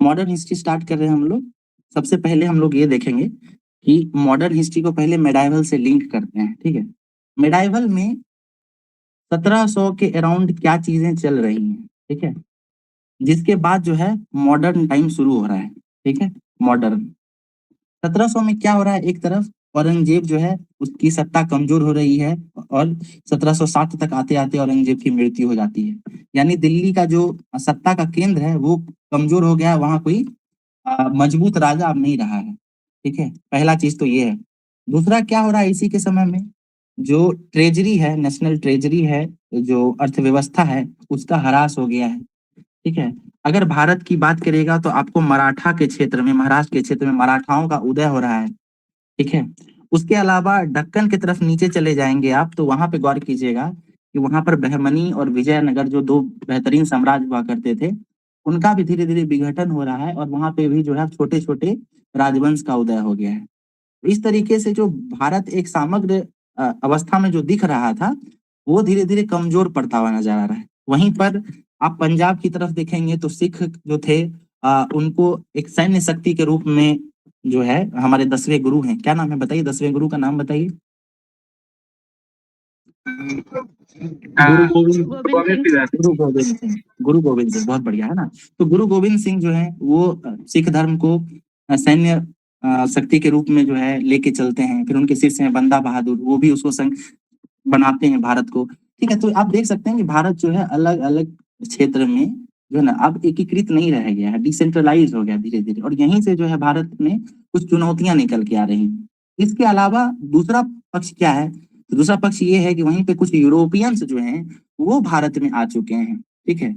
Modern history start कर रहे हैं हम लोग। सबसे पहले हम लोग ये देखेंगे कि मॉडर्न हिस्ट्री को पहले मेडाइवल से लिंक करते हैं, ठीक है। मेडाइवल में 1700 के अराउंड क्या चीजें चल रही हैं, ठीक है, जिसके बाद जो है मॉडर्न टाइम शुरू हो रहा है, ठीक है। मॉडर्न 1700 में क्या हो रहा है, एक तरफ औरंगजेब जो है उसकी सत्ता कमजोर हो रही है और 1760 तक आते आते औरंगजेब की मृत्यु हो जाती है। यानी दिल्ली का जो सत्ता का केंद्र है वो कमजोर हो गया है, वहां कोई मजबूत राजा अब नहीं रहा है, ठीक है। पहला चीज तो ये है। दूसरा क्या हो रहा है इसी के समय में, जो ट्रेजरी है, नेशनल ट्रेजरी है, जो अर्थव्यवस्था है, उसका ह्रास हो गया है, ठीक है। अगर भारत की बात करेगा तो आपको मराठा के क्षेत्र में, महाराष्ट्र के क्षेत्र में मराठाओं का उदय हो रहा है, ठीक है। उसके अलावा दक्कन की तरफ नीचे चले जाएंगे आप तो वहां पे गौर कीजिएगा कि वहां पर बहमनी और विजयनगर जो दो बेहतरीन साम्राज्य हुआ करते थे, उनका भी धीरे धीरे विघटन हो रहा है और वहां पे भी जो है छोटे छोटे राजवंश का उदय हो गया है। इस तरीके से जो भारत एक समग्र अवस्था में जो दिख रहा था वो धीरे धीरे कमजोर पड़ता हुआ नजर आ रहा है। वहीं पर आप पंजाब की तरफ देखेंगे तो सिख जो थे उनको एक सैन्य शक्ति के रूप में जो है हमारे 10वें गुरु हैं, क्या नाम है बताइए, 10वें गुरु का नाम बताइए। गुरु गोविंद गुरु गोविंद सिंह, गुरु गोविंद सिंह, बहुत बढ़िया है ना। तो गुरु गोविंद सिंह जो है वो सिख धर्म को सैन्य शक्ति के रूप में जो है लेके चलते हैं। फिर उनके शिष्य हैं बंदा बहादुर, वो भी उसको संग बनाते हैं भारत को, ठीक है। तो आप देख सकते हैं कि भारत जो है अलग अलग क्षेत्र में जो है ना अब एकीकृत नहीं रह गया है, डिसेंट्रलाइज हो गया धीरे धीरे, और यहीं से जो है भारत में कुछ चुनौतियां निकल के आ रही हैं। इसके अलावा दूसरा पक्ष क्या है, तो दूसरा पक्ष ये है कि वहीं पे कुछ यूरोपियंस जो हैं वो भारत में आ चुके हैं, ठीक है।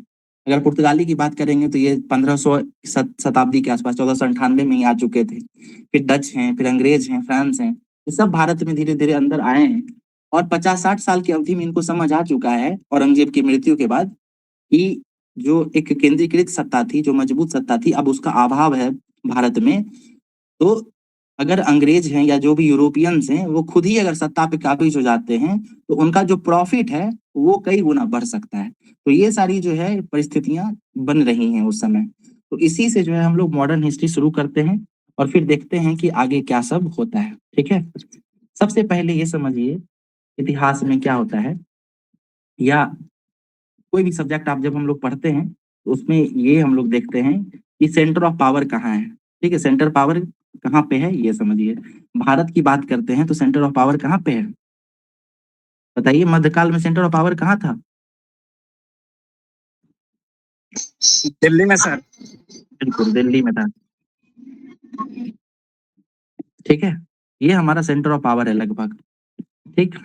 अगर पुर्तगाली की बात करेंगे तो ये 1500 शताब्दी के आसपास 1498 में ही आ चुके थे। फिर डच हैं, फिर अंग्रेज हैं, फ्रांस हैं, ये सब भारत में धीरे धीरे अंदर आए हैं। और 50-60 साल की अवधि में इनको समझ आ चुका है औरंगजेब की मृत्यु के बाद कि जो एक केंद्रीकृत सत्ता थी, जो मजबूत सत्ता थी, अब उसका अभाव है भारत में। तो अगर अंग्रेज हैं या जो भी यूरोपियंस हैं वो खुद ही अगर सत्ता पे काबिज हो जाते हैं तो उनका जो प्रॉफिट है वो कई गुना बढ़ सकता है। तो ये सारी जो है परिस्थितियां बन रही हैं उस समय। तो इसी से जो है हम लोग मॉडर्न हिस्ट्री शुरू करते हैं और फिर देखते हैं कि आगे क्या सब होता है, ठीक है। सबसे पहले ये समझिए इतिहास में क्या होता है, या कोई भी सब्जेक्ट आप जब हम लोग पढ़ते हैं तो उसमें ये हम लोग देखते हैं कि सेंटर ऑफ पावर कहाँ है, ठीक है। सेंटर पावर कहाँ पे है ये समझिए। भारत की बात करते हैं तो सेंटर ऑफ पावर कहाँ पे है बताइए, मध्यकाल में सेंटर ऑफ पावर कहाँ था। दिल्ली में सर। बिल्कुल दिल्ली में था, ठीक है। ये हमारा सेंटर ऑफ पावर है लगभग, ठीक।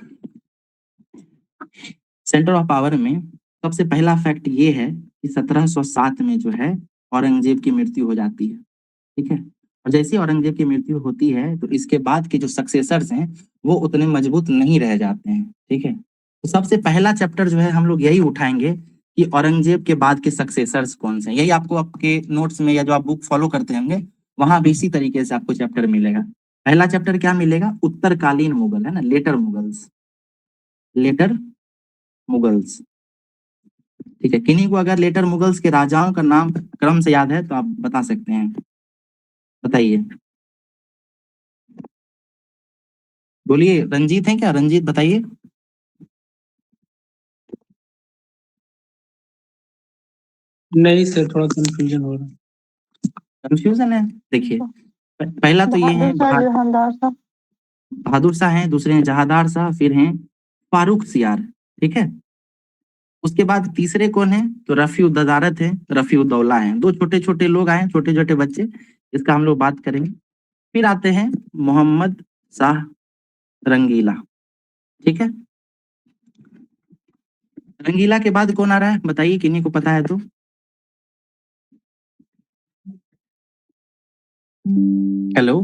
सेंटर ऑफ पावर में सबसे पहला फैक्ट ये है कि 1707 में जो है औरंगजेब की मृत्यु हो जाती है, ठीक है। और जैसे ही औरंगजेब की मृत्यु होती है तो इसके बाद के जो सक्सेसर्स हैं वो उतने मजबूत नहीं रह जाते हैं, ठीक है। तो सबसे पहला चैप्टर जो है हम लोग यही उठाएंगे कि औरंगजेब के बाद के सक्सेसर्स कौन से हैं। यही आपको आपके नोट्स में या जो आप बुक फॉलो करते होंगे वहां भी इसी तरीके से आपको चैप्टर मिलेगा। पहला चैप्टर क्या मिलेगा, उत्तरकालीन मुगल, है ना, लेटर मुगल्स, लेटर मुगल्स, ठीक है। किन्हीं को अगर लेटर मुगल्स के राजाओं का नाम क्रम से याद है तो आप बता सकते हैं, बताइए, बोलिए। रंजीत है क्या, रंजीत बताइए। नहीं सर, थोड़ा कंफ्यूजन हो रहा है। कंफ्यूजन है, देखिए पहला तो ये है बहादुर शाह हैं, दूसरे हैं जहादार शाह, फिर हैं फारूक सियार, ठीक है। उसके बाद तीसरे कौन है, तो रफी उद्दौला है, रफी उद्दौला हैं, दो छोटे छोटे लोग आए, छोटे छोटे बच्चे, इसका हम लोग बात करेंगे। फिर आते हैं मोहम्मद शाह रंगीला, ठीक है। रंगीला के बाद कौन आ रहा है बताइए, किन्हीं को पता है तो। हेलो,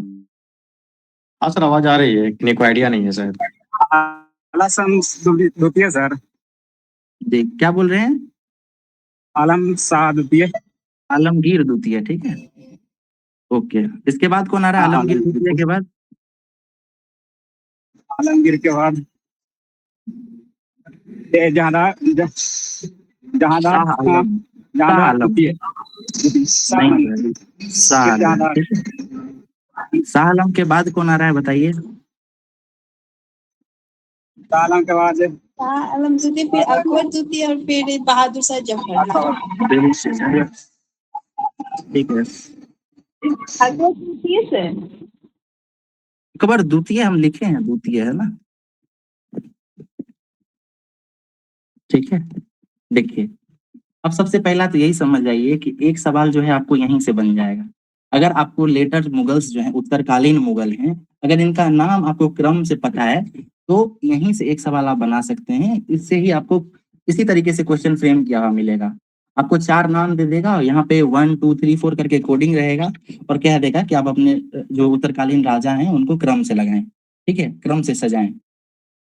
हाँ सर, आवाज आ रही है, किन्हीं को आइडिया नहीं है शायद। आलम द्वितीय सर। देख क्या बोल रहे हैं, आलम शाह द्वितीय। आलमगीर द्वितीय, ठीक है, ओके। इसके बाद कौन आ रहा है आलमगीर द्वितीय के बाद, आलमगीर के बाद जहादार शाह जहादार आलम, शाह आलम नहीं, शाह आलम, ठीक है। शाह आलम के बाद कौन आ रहा है बताइए? आलम के बाद आलम द्वितीय, फिर अकबर द्वितीय और फिर बहादुर शाह जफर। ठीक है, अकबर द्वितीय से अकबर द्वितीय हम लिखे हैं, द्वितीय है ना, ठीक है। देखिए, अब सबसे पहला तो यही समझ जाइए कि एक सवाल जो है आपको यहीं से बन जाएगा। अगर आपको लेटर मुगल्स जो है उत्तरकालीन मुगल हैं, अगर इनका नाम आपको क्रम से पता है तो यहीं से एक सवाल आप बना सकते हैं। इससे ही आपको इसी तरीके से क्वेश्चन फ्रेम किया हुआ मिलेगा। आपको 4 नाम दे देगा और यहाँ पे 1 2 3 4 करके कोडिंग रहेगा और कह देगा कि आप अपने जो उत्तरकालीन राजा हैं उनको क्रम से लगाएं, ठीक है, क्रम से सजाएं।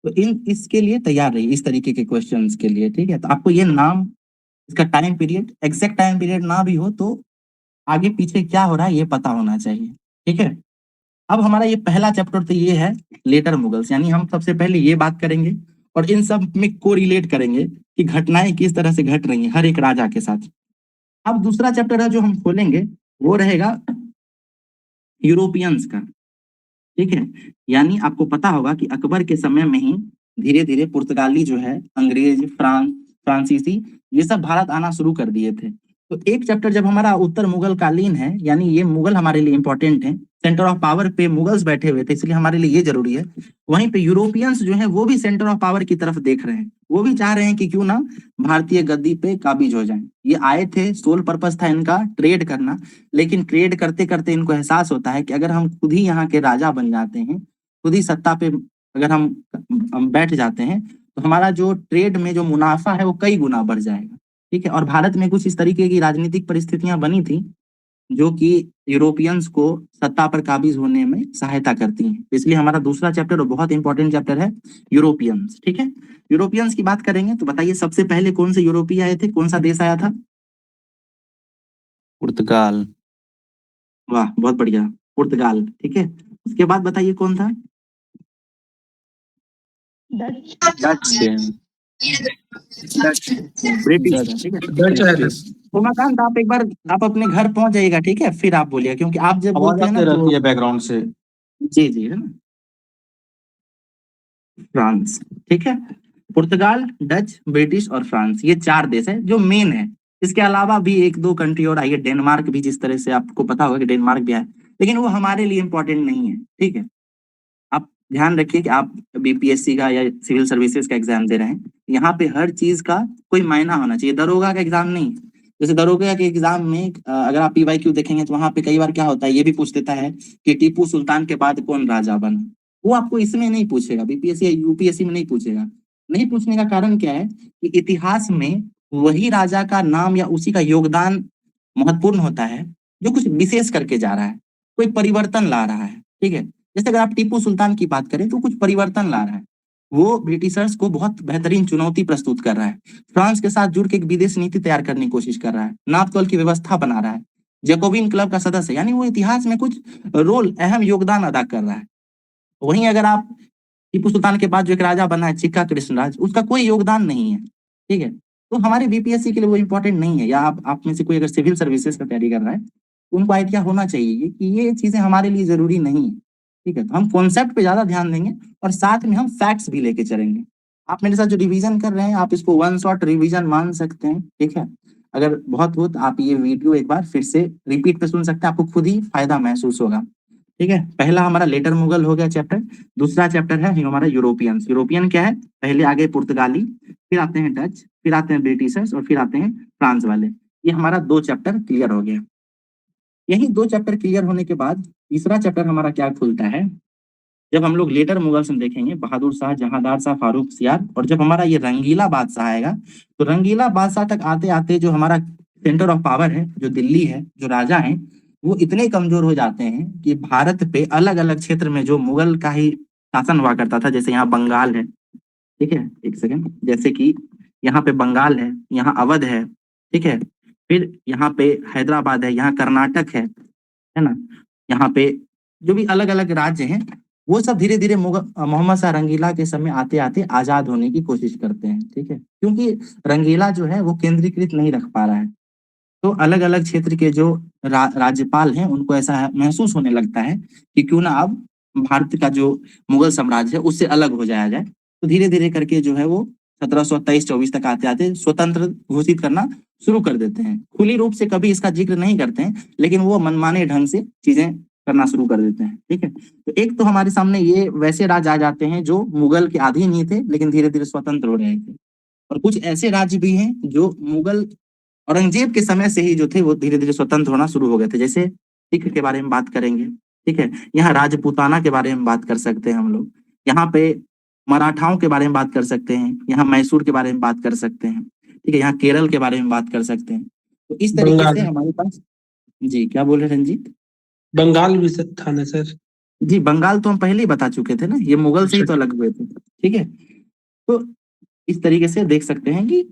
तो इसके लिए तैयार रहिए इस तरीके के क्वेश्चंस के लिए, ठीक है। तो आपको ये नाम, इसका time period, exact time period ना भी हो तो आगे पीछे क्या हो रहा है ये पता होना चाहिए, ठीक है। अब हमारा ये पहला चैप्टर तो ये है लेटर मुगल्स, यानी हम सबसे पहले ये बात करेंगे और इन सब में कोरिलेट करेंगे कि घटनाएं किस तरह से घट रही हैं हर एक राजा के साथ। अब दूसरा चैप्टर है जो हम खोलेंगे वो रहेगा यूरोपियंस का, ठीक है। यानी आपको पता होगा कि अकबर के समय में ही धीरे धीरे पुर्तगाली जो है, अंग्रेज, फ्रांसीसी, ये सब भारत आना शुरू कर दिए थे। तो एक चैप्टर जब हमारा उत्तर मुगल कालीन है, यानी ये मुगल हमारे लिए इंपॉर्टेंट है, सेंटर ऑफ पावर पे मुगल्स बैठे हुए थे, इसलिए हमारे लिए ये जरूरी है। वहीं पे यूरोपियंस जो है वो भी सेंटर ऑफ पावर की तरफ देख रहे हैं, वो भी चाह रहे हैं कि क्यों ना भारतीय गद्दी पे काबिज हो जाए। ये आए थे, सोल पर्पस था इनका ट्रेड करना, लेकिन ट्रेड करते करते इनको एहसास होता है कि अगर हम खुद ही यहाँ के राजा बन जाते हैं, खुद ही सत्ता पे अगर हम बैठ जाते हैं तो हमारा जो ट्रेड में जो मुनाफा है वो कई गुना बढ़ जाएगा, ठीक है। और भारत में कुछ इस तरीके की राजनीतिक परिस्थितियां बनी थी जो कि यूरोपियंस को सत्ता पर काबिज होने में सहायता करती हैं। तो इसलिए हमारा दूसरा चैप्टर और बहुत इंपॉर्टेंट चैप्टर है यूरोपियंस, ठीक है। यूरोपियंस की बात करेंगे तो बताइए सबसे पहले कौन से यूरोपीय आए थे, कौन सा देश आया था? पुर्तगाल। वाह, बहुत बढ़िया, पुर्तगाल, ठीक है। उसके बाद बताइए कौन था? ब्रिटिश, ठीक है। डच आया था। उमाकांत आप एक बार आप अपने घर पहुंच जाइएगा, ठीक है, फिर आप बोलिए, क्योंकि आप जब आवाज बोलते हैं ना आती तो रहती है बैकग्राउंड से। जी जी, है ना। फ्रांस, ठीक है। पुर्तगाल, डच, ब्रिटिश और फ्रांस, ये 4 देश है जो मेन है। इसके अलावा भी 1 2 कंट्री और आई है, डेनमार्क भी, जिस तरह से आपको पता होगा कि डेनमार्क भी है, लेकिन वो हमारे लिए इंपॉर्टेंट नहीं है, ठीक है। आप ध्यान रखिए कि आप बीपीएससी का या सिविल सर्विसेज का एग्जाम दे रहे हैं, यहाँ पे हर चीज का कोई मायना होना चाहिए, दरोगा का एग्जाम नहीं। जैसे दरोगा के एग्जाम में अगर आप पीवाईक्यू देखेंगे तो वहां पे कई बार क्या होता है, ये भी पूछ देता है कि टीपू सुल्तान के बाद कौन राजा बना। वो आपको इसमें नहीं पूछेगा, बीपीएससी या यूपीएससी में नहीं पूछेगा। नहीं पूछने का कारण क्या है कि इतिहास में वही राजा का नाम या उसी का योगदान महत्वपूर्ण होता है जो कुछ विशेष करके जा रहा है, कोई परिवर्तन ला रहा है, ठीक है। जैसे अगर आप टीपू सुल्तान की बात करें तो कुछ परिवर्तन ला रहा है, वो ब्रिटिशर्स को बहुत बेहतरीन चुनौती प्रस्तुत कर रहा है, फ्रांस के साथ जुड़ के एक विदेश नीति तैयार करने की कोशिश कर रहा है, नाप तोल की व्यवस्था बना रहा है, जैकोबिन क्लब का सदस्य, यानी वो इतिहास में कुछ रोल, अहम योगदान अदा कर रहा है। वहीं अगर आप टीपू सुल्तान के बाद जो एक राजा बना है चिक्का कृष्णराज, उसका कोई योगदान नहीं है, ठीक है। तो हमारे बीपीएससी के लिए वो इंपॉर्टेंट नहीं है। या आप में से कोई अगर सिविल सर्विसेज का तैयारी कर रहा है तो उनको आइडिया होना चाहिए कि ये चीजें हमारे लिए जरूरी नहीं है, ठीक है। तो हम कॉन्सेप्ट पे ज्यादा ध्यान देंगे और साथ में हम फैक्ट्स भी लेके चलेंगे। आप मेरे साथ जो रिवीजन कर रहे हैं आप इसको 1 शॉट रिवीजन मान सकते हैं, ठीक है। अगर बहुत हो तो आप ये वीडियो एक बार फिर से रिपीट पे सुन सकते हैं, आपको खुद ही फायदा महसूस होगा, ठीक है। पहला हमारा लेटर मुगल हो गया चैप्टर। दूसरा चैप्टर है हमारा यूरोपियंस। यूरोपियन क्या है? पहले आगे पुर्तगाली, फिर आते हैं डच, फिर आते हैं ब्रिटिशर्स और फिर आते हैं फ्रांस वाले। ये हमारा 2 चैप्टर क्लियर हो गया। यही 2 चैप्टर क्लियर होने के बाद तीसरा चैप्टर हमारा क्या खुलता है, जब हम लोग लेटर मुगल्स में देखेंगे बहादुर शाह, जहांदार शाह, फारूक सियार, और जब हमारा ये रंगीला बादशाह आएगा तो रंगीला बादशाह तक आते आते जो हमारा सेंटर ऑफ पावर है, जो दिल्ली है, जो राजा है, वो इतने कमजोर हो जाते हैं कि भारत पे अलग अलग क्षेत्र में जो मुगल का ही शासन हुआ करता था, जैसे यहाँ बंगाल है, ठीक है, एक सेकंड, जैसे कि यहाँ पे बंगाल है, यहाँ अवध है, ठीक है, फिर यहाँ पे हैदराबाद है, यहाँ कर्नाटक है ना, यहाँ पे जो भी अलग अलग राज्य हैं वो सब धीरे धीरे मोहम्मद शाह रंगीला के समय आते आते आजाद होने की कोशिश करते हैं, ठीक है, क्योंकि रंगीला जो है वो केंद्रीकृत नहीं रख पा रहा है। तो अलग अलग क्षेत्र के जो राज्यपाल हैं उनको ऐसा महसूस होने लगता है कि क्यों ना अब भारत का जो मुगल साम्राज्य है उससे अलग हो जाया जाए। तो धीरे धीरे करके जो है वो 1723-24 तक आते आते स्वतंत्र घोषित करना शुरू कर देते हैं। खुली रूप से कभी इसका जिक्र नहीं करते हैं, लेकिन वो मनमाने ढंग से चीजें करना शुरू कर देते हैं। ठीक है, तो एक तो हमारे सामने ये वैसे राज्य आ जाते हैं जो मुगल के अधीन ही थे, लेकिन धीरे धीरे स्वतंत्र हो रहे थे। और कुछ ऐसे राज्य भी हैं जो मुगल औरंगजेब के समय से ही जो थे वो धीरे धीरे स्वतंत्र होना शुरू हो गए थे। जैसे सिख के बारे में बात करेंगे, ठीक है, यहाँ राजपूताना के बारे में बात कर सकते हैं हम लोग, यहाँ पे मराठाओं के बारे में बात कर सकते हैं, यहाँ मैसूर के बारे में बात कर सकते हैं, ठीक है, यहाँ केरल के बारे में बात कर सकते हैं। तो इस तरीके बंगाल। से हमारे पास, जी क्या बोल रहे हैं रंजीत? बंगाल भी था ना सर? जी बंगाल तो हम पहले ही बता चुके थे ना, ये मुगल से ही तो अलग हुए थे। ठीक है, तो इस तरीके से देख सकते हैं कि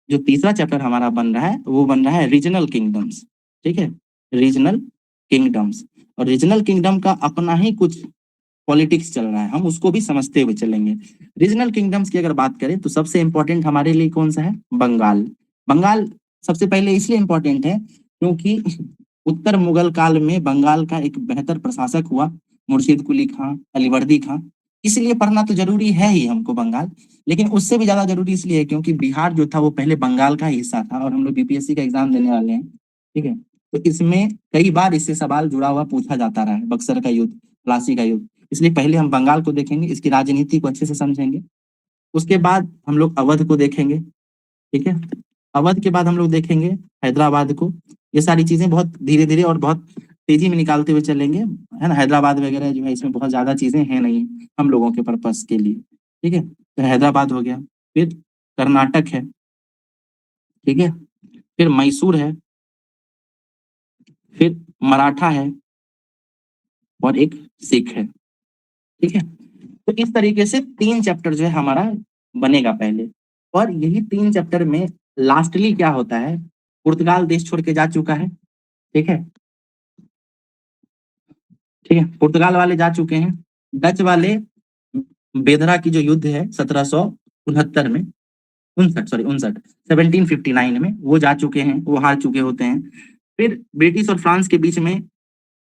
जो तीसरा चैप्टर हमारा बन रहा है वो बन रहा है रीजनल किंगडम्स। ठीक है, रीजनल किंगडम्स, और रीजनल किंगडम का अपना ही कुछ पॉलिटिक्स चल रहा है, हम उसको भी समझते हुए चलेंगे। रीजनल किंगडम्स की अगर बात करें तो सबसे इंपॉर्टेंट हमारे लिए कौन सा है? बंगाल। बंगाल सबसे पहले इसलिए इंपॉर्टेंट है क्योंकि उत्तर मुगल काल में बंगाल का एक बेहतर प्रशासक हुआ, मुर्शिद कुली खां, अलीवर्दी खां। इसलिए पढ़ना तो जरूरी है ही हमको बंगाल, लेकिन उससे भी ज्यादा जरूरी इसलिए है क्योंकि बिहार जो था वो पहले बंगाल का ही हिस्सा था, और हम लोग बीपीएससी का एग्जाम देने वाले हैं। ठीक है, तो इसमें कई बार इससे सवाल जुड़ा हुआ पूछा जाता रहा है, बक्सर का युद्ध, प्लासी का युद्ध। इसलिए पहले हम बंगाल को देखेंगे, इसकी राजनीति को अच्छे से समझेंगे। उसके बाद हम लोग अवध को देखेंगे। ठीक है, अवध के बाद हम लोग देखेंगे हैदराबाद को। ये सारी चीजें बहुत धीरे धीरे और बहुत तेजी में निकालते हुए चलेंगे, है ना। हैदराबाद वगैरह जो है इसमें बहुत ज्यादा चीजें हैं नहीं हम लोगों के पर्पस के लिए। ठीक है, तो हैदराबाद हो गया, फिर कर्नाटक है, ठीक है, फिर मैसूर है, फिर मराठा है, और एक सिख है। ठीक है, तो इस तरीके से 3 चैप्टर जो है हमारा बनेगा पहले, और यही 3 चैप्टर में लास्टली क्या होता है, पुर्तगाल देश छोड़ के जा चुका है। ठीक है, ठीक है, पुर्तगाल वाले जा चुके हैं। डच वाले बेदरा की जो युद्ध है 1769 में, 59 1759 में वो जा चुके हैं, वो हार चुके होते हैं। फिर ब्रिटिश और फ्रांस के बीच में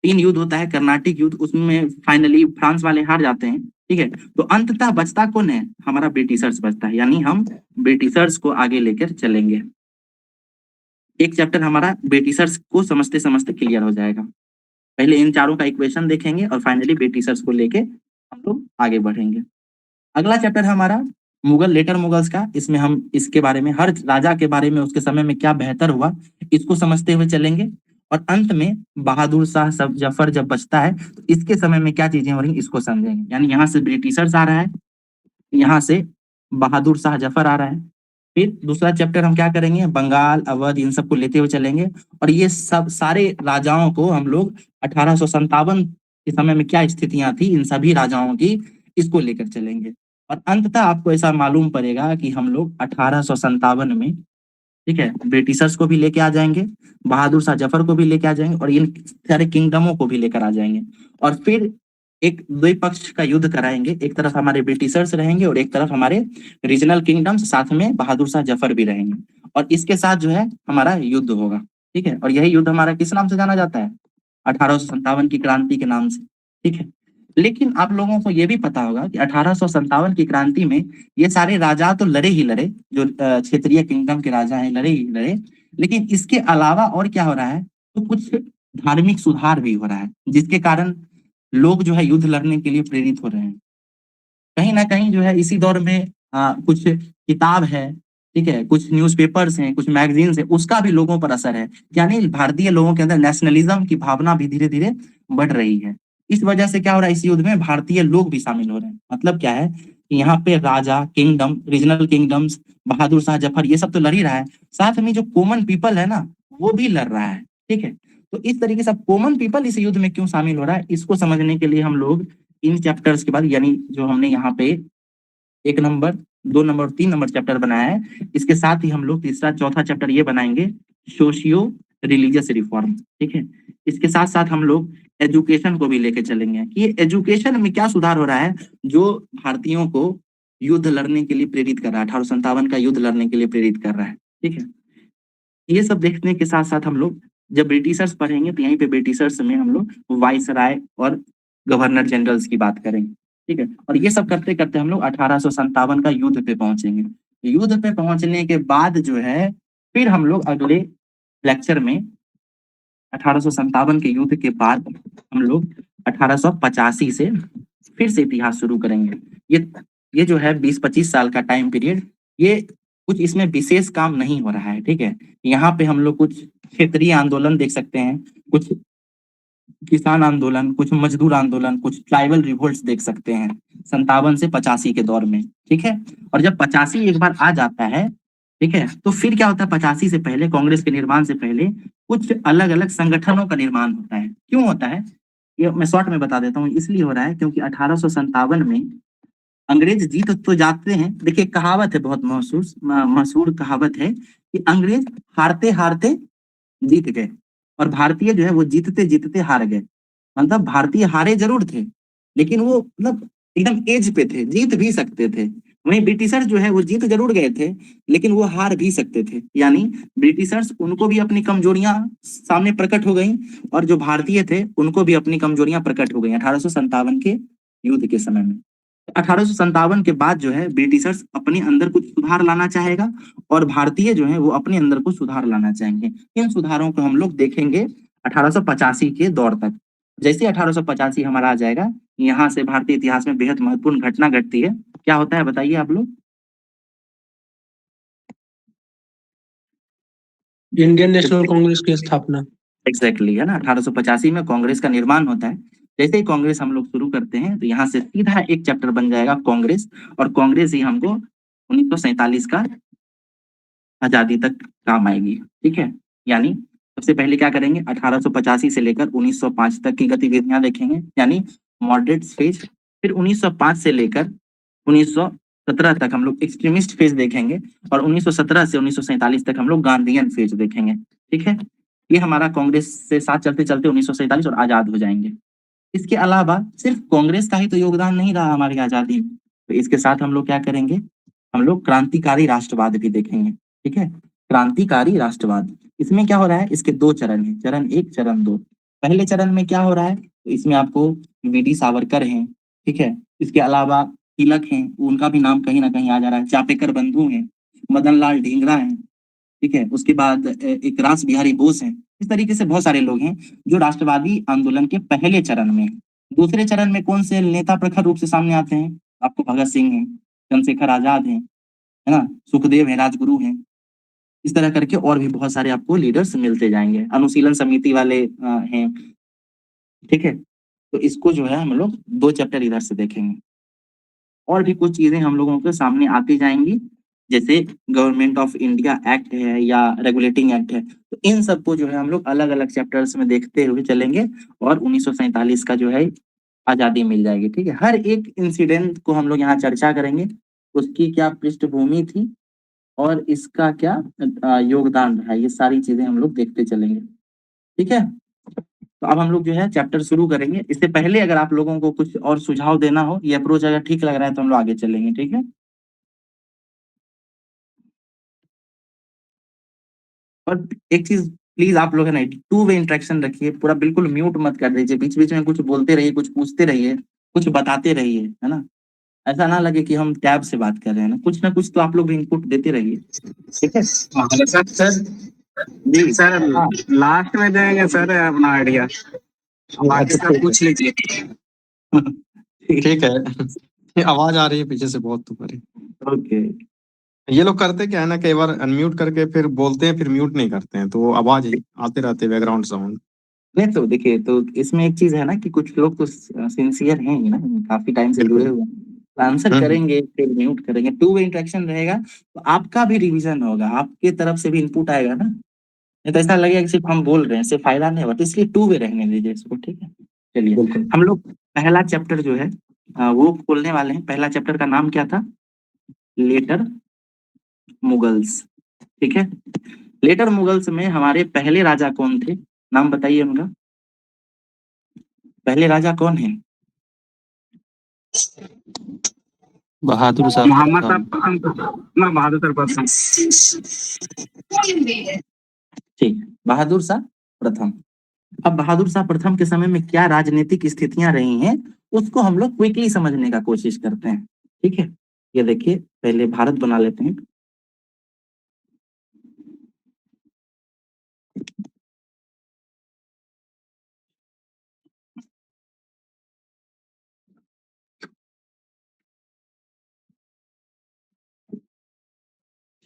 3 युद्ध होता है, कर्नाटिक युद्ध, उसमें फाइनली फ्रांस वाले हार जाते हैं। ठीक है, तो अंततः बचता कौन है? हमारा ब्रिटिशर्स बचता है, यानी हम ब्रिटिशर्स को आगे लेकर चलेंगे। एक चैप्टर हमारा ब्रिटिशर्स को समझते समझते क्लियर हो जाएगा। पहले इन चारों का इक्वेशन देखेंगे और फाइनली ब्रिटिशर्स को लेके हम लोग आगे बढ़ेंगे। अगला चैप्टर हमारा मुगल, लेटर मुगल्स का। इसमें हम इसके बारे में, हर राजा के बारे में, उसके समय में क्या बेहतर हुआ, इसको समझते हुए चलेंगे। और अंत में बहादुर शाह सब जफर जब बचता है तो इसके समय में क्या चीजें हो रही इसको समझेंगे। यानी यहाँ से ब्रिटिशर्स आ रहा है, यहाँ से बहादुर शाह जफर आ रहा है। फिर दूसरा चैप्टर हम क्या करेंगे, बंगाल, अवध, इन सबको लेते हुए चलेंगे। और ये सब सारे राजाओं को हम लोग 1857 के समय में क्या स्थितियां थी इन सभी राजाओं की, इसको लेकर चलेंगे। और अंततः आपको ऐसा मालूम पड़ेगा कि हम लोग 1857 में, ठीक है, ब्रिटिशर्स को भी लेके आ जाएंगे, बहादुर शाह जफर को भी लेके आ जाएंगे, और इन सारे किंगडमों को भी लेकर आ जाएंगे। और फिर एक द्विपक्ष का युद्ध कराएंगे, एक तरफ हमारे ब्रिटिशर्स रहेंगे और एक तरफ हमारे रीजनल किंगडम्स, साथ में बहादुर शाह जफर भी रहेंगे। और इसके साथ जो है हमारा युद्ध होगा। ठीक है, और यही युद्ध हमारा किस नाम से जाना जाता है? 1857 की क्रांति के नाम से। ठीक है, लेकिन आप लोगों को ये भी पता होगा कि 1857 की क्रांति में ये सारे राजा तो लड़े ही लड़े, जो क्षेत्रीय किंगडम के राजा हैं लड़े ही लड़े, लेकिन इसके अलावा और क्या हो रहा है, तो कुछ धार्मिक सुधार भी हो रहा है, जिसके कारण लोग जो है युद्ध लड़ने के लिए प्रेरित हो रहे हैं। कहीं ना कहीं जो है इसी दौर में कुछ किताब है, ठीक है, कुछ न्यूज़पेपर्स हैं, कुछ मैगजीन्स हैं, उसका भी लोगों पर असर है। यानी भारतीय लोगों के अंदर नेशनलिज्म की भावना भी धीरे धीरे बढ़ रही है। इस वजह से क्या हो रहा है, इस युद्ध में भारतीय लोग भी शामिल हो रहे हैं। मतलब क्या है कि यहाँ पे राजा, kingdom, regional kingdoms, Bahadur Shah Zafar, ये सब तो लड़ ही रहा है, साथ में जो कॉमन पीपल है ना वो भी लड़ रहा है। ठीक है, तो इस तरीके से कॉमन पीपल इस युद्ध में क्यों शामिल हो रहा है, इसको समझने के लिए हम लोग इन चैप्टर्स के बाद, यानी जो हमने यहाँ पे 1 नंबर, 2 नंबर, 3 नंबर चैप्टर बनाया है, इसके साथ ही हम लोग तीसरा चौथा चैप्टर ये बनाएंगे, सोशियो रिलीजियस रिफॉर्म। ठीक है, इसके साथ साथ हम लोग एजुकेशन को भी लेके चलेंगे कि ये एजुकेशन में क्या सुधार हो रहा है जो भारतीयों को युद्ध लड़ने के लिए प्रेरित कर रहा है, 1857 का युद्ध लड़ने के लिए प्रेरित कर रहा है। ठीक है, ये सब देखने के साथ साथ हम लोग जब ब्रिटिशर्स पढ़ेंगे तो यहीं पे ब्रिटिशर्स में हम लोग वाइसराय और गवर्नर जनरल्स की बात करेंगे, ठीक है। और ये सब करते करते हम लोग 1857 का युद्ध पे पहुंचेंगे। युद्ध पे पहुंचने के बाद जो है फिर हम लोग अगले लेक्चर में 1857 के युद्ध के बाद हम लोग 1885 से फिर से इतिहास शुरू करेंगे। ये जो है 20-25 साल का टाइम पीरियड, ये कुछ इसमें विशेष काम नहीं हो रहा है, ठीक है। यहाँ पे हम लोग कुछ क्षेत्रीय आंदोलन देख सकते हैं, कुछ किसान आंदोलन, कुछ मजदूर आंदोलन, कुछ ट्राइबल रिवोल्ट्स देख सकते हैं 57 से 85 के दौर में, ठीक है। और जब 85 एक बार आ जाता है, ठीक है, तो फिर क्या होता है 85 से पहले, कांग्रेस के निर्माण से पहले कुछ अलग अलग संगठनों का निर्माण होता है। क्यों होता है ये मैं शॉर्ट में बता देता हूँ। इसलिए हो रहा है क्योंकि 1857 में अंग्रेज जीत तो जाते हैं। देखिए कहावत है, बहुत मशहूर कहावत है कि अंग्रेज हारते हारते जीत गए और भारतीय जो है वो जीतते जीतते हार गए। मतलब भारतीय हारे जरूर थे, लेकिन वो मतलब एकदम एज पे थे, जीत भी सकते थे। वहीं ब्रिटिशर्स जो है वो जीत जरूर गए थे, लेकिन वो हार भी सकते थे। यानी ब्रिटिशर्स, उनको भी अपनी कमजोरियां सामने प्रकट हो गई और जो भारतीय थे उनको भी अपनी कमजोरियां प्रकट हो गई 1857 के युद्ध के समय में। 1857 के बाद जो है ब्रिटिशर्स अपने अंदर कुछ सुधार लाना चाहेगा और भारतीय जो है वो अपने अंदर कुछ सुधार लाना चाहेंगे। इन सुधारों को हम लोग देखेंगे 1885 के दौर तक। जैसे 1885 हमारा आ जाएगा, यहाँ से भारतीय इतिहास में बेहद महत्वपूर्ण घटना घटती है। क्या होता है बताइए आप लोग? इंडियन नेशनल कांग्रेस की स्थापना। एग्जैक्टली है ना, 1885 में कांग्रेस का निर्माण होता है। जैसे ही कांग्रेस हम लोग शुरू करते हैं तो यहाँ से सीधा एक चैप्टर बन जाएगा कांग्रेस, और कांग्रेस ही हमको 1947 का आजादी तक काम आएगी, ठीक है। यानी सबसे पहले क्या करेंगे, 1885 से लेकर 1905 तक की गतिविधियां देखेंगे, यानी मॉडरेट फेज। फिर 1905 से लेकर 1917 तक हम लोग एक्सट्रीमिस्ट फेज देखेंगे और 1917 से 1947 तक हम लोग गांधीयन फेज देखेंगे, ठीक है। ये हमारा कांग्रेस से साथ चलते चलते 1947 और आजाद हो जाएंगे। इसके अलावा सिर्फ कांग्रेस का ही तो योगदान नहीं रहा हमारी आजादी में, तो इसके साथ हम लोग क्या करेंगे, हम लोग क्रांतिकारी राष्ट्रवाद भी देखेंगे, ठीक है। क्रांतिकारी राष्ट्रवाद, इसमें क्या हो रहा है, इसके दो चरण है, चरण 1 चरण 2। पहले चरण में क्या हो रहा है, तो इसमें आपको वीडी सावरकर हैं, ठीक है। इसके अलावा तिलक हैं, उनका भी नाम कहीं ना कहीं आ जा रहा है, चापेकर बंधु हैं, मदन लाल ढींगरा हैं, ठीक है। उसके बाद एक रास बिहारी बोस हैं। इस तरीके से बहुत सारे लोग हैं जो राष्ट्रवादी आंदोलन के पहले चरण में हैं। दूसरे चरण में कौन से नेता प्रखर रूप से सामने आते हैं, आपको भगत सिंह हैं, चंद्रशेखर आजाद हैं, है ना, सुखदेव है, राजगुरु हैं। इस तरह करके और भी बहुत सारे आपको लीडर्स मिलते जाएंगे, अनुशीलन समिति वाले हैं, ठीक है। तो इसको जो है हम लोग 2 चैप्टर इधर से देखेंगे। और भी कुछ चीजें हम लोगों के सामने आती जाएंगी, जैसे गवर्नमेंट ऑफ इंडिया एक्ट है या रेगुलेटिंग एक्ट है। तो इन सबको जो है हम लोग अलग अलग चैप्टर्स में देखते हुए चलेंगे और 1947 का जो है आजादी मिल जाएगी, ठीक है। हर एक इंसिडेंट को हम लोग यहाँ चर्चा करेंगे, उसकी क्या पृष्ठभूमि थी और इसका क्या योगदान रहा, ये सारी चीजें हम लोग देखते चलेंगे, ठीक है। तो अब हम लोग जो है चैप्टर शुरू करेंगे। इससे पहले अगर आप लोगों को कुछ और सुझाव देना हो, ये अप्रोच अगर ठीक लग रहा है तो हम लोग आगे चलेंगे, ठीक है। और एक चीज प्लीज आप लोग है ना, 2 वे इंटरेक्शन रखिए, पूरा बिल्कुल म्यूट मत कर दीजिए, बीच बीच में कुछ बोलते रहिए, कुछ पूछते रहिए, कुछ बताते रहिए, है ना। ऐसा ना लगे कि हम टैब से बात कर रहे हैं, ना कुछ तो आप लोग भी इनपुट देते रहिए, ठीक है। सर जी सर, हाँ लास्ट में देंगे सर अपना आइडिया, आगे अच्छा, सर पूछ लीजिए। ठीक है। ये आवाज आ रही है पीछे से बहुत तुम्हारी। ओके। ये लोग करते क्या है ना, कई बार अनम्यूट करके फिर बोलते हैं, फिर म्यूट नहीं करते हैं, तो वो आवाज आते रहते बैकग्राउंड साउंड। नहीं तो देखिए, तो इसमें एक चीज है ना कि कुछ लोग तो सिंसियर हैं ही ना, काफी टाइम से जुड़े हुए हैं, आंसर करेंगे फिर म्यूट करेंगे, 2 वे इंटरेक्शन रहेगा, तो आपका भी रिवीजन होगा, आपके तरफ से भी इनपुट आएगा ना। नहीं तो ऐसा लगेगा कि सिर्फ हम बोल रहे हैं, इससे फायदा नहीं होगा, तो इसलिए 2 वे रहने दीजिए इसको, ठीक है। चलिए हम लोग पहला चैप्टर जो है वो खोलने वाले हैं। पहला चैप्टर का नाम क्या था, लेटर मुगल्स, ठीक है। लेटर मुगल्स में हमारे पहले राजा कौन थे, नाम बताइए उनका, पहले राजा कौन है? बहादुर शाह मोहम्मद प्रथम। साहब ना, बहादुर सर प्रथम। ठीक, बहादुर शाह प्रथम। अब बहादुर शाह प्रथम के समय में क्या राजनीतिक स्थितियां रही हैं उसको हम लोग क्विकली समझने का कोशिश करते हैं। ठीक है, ये देखिए पहले भारत बना लेते हैं।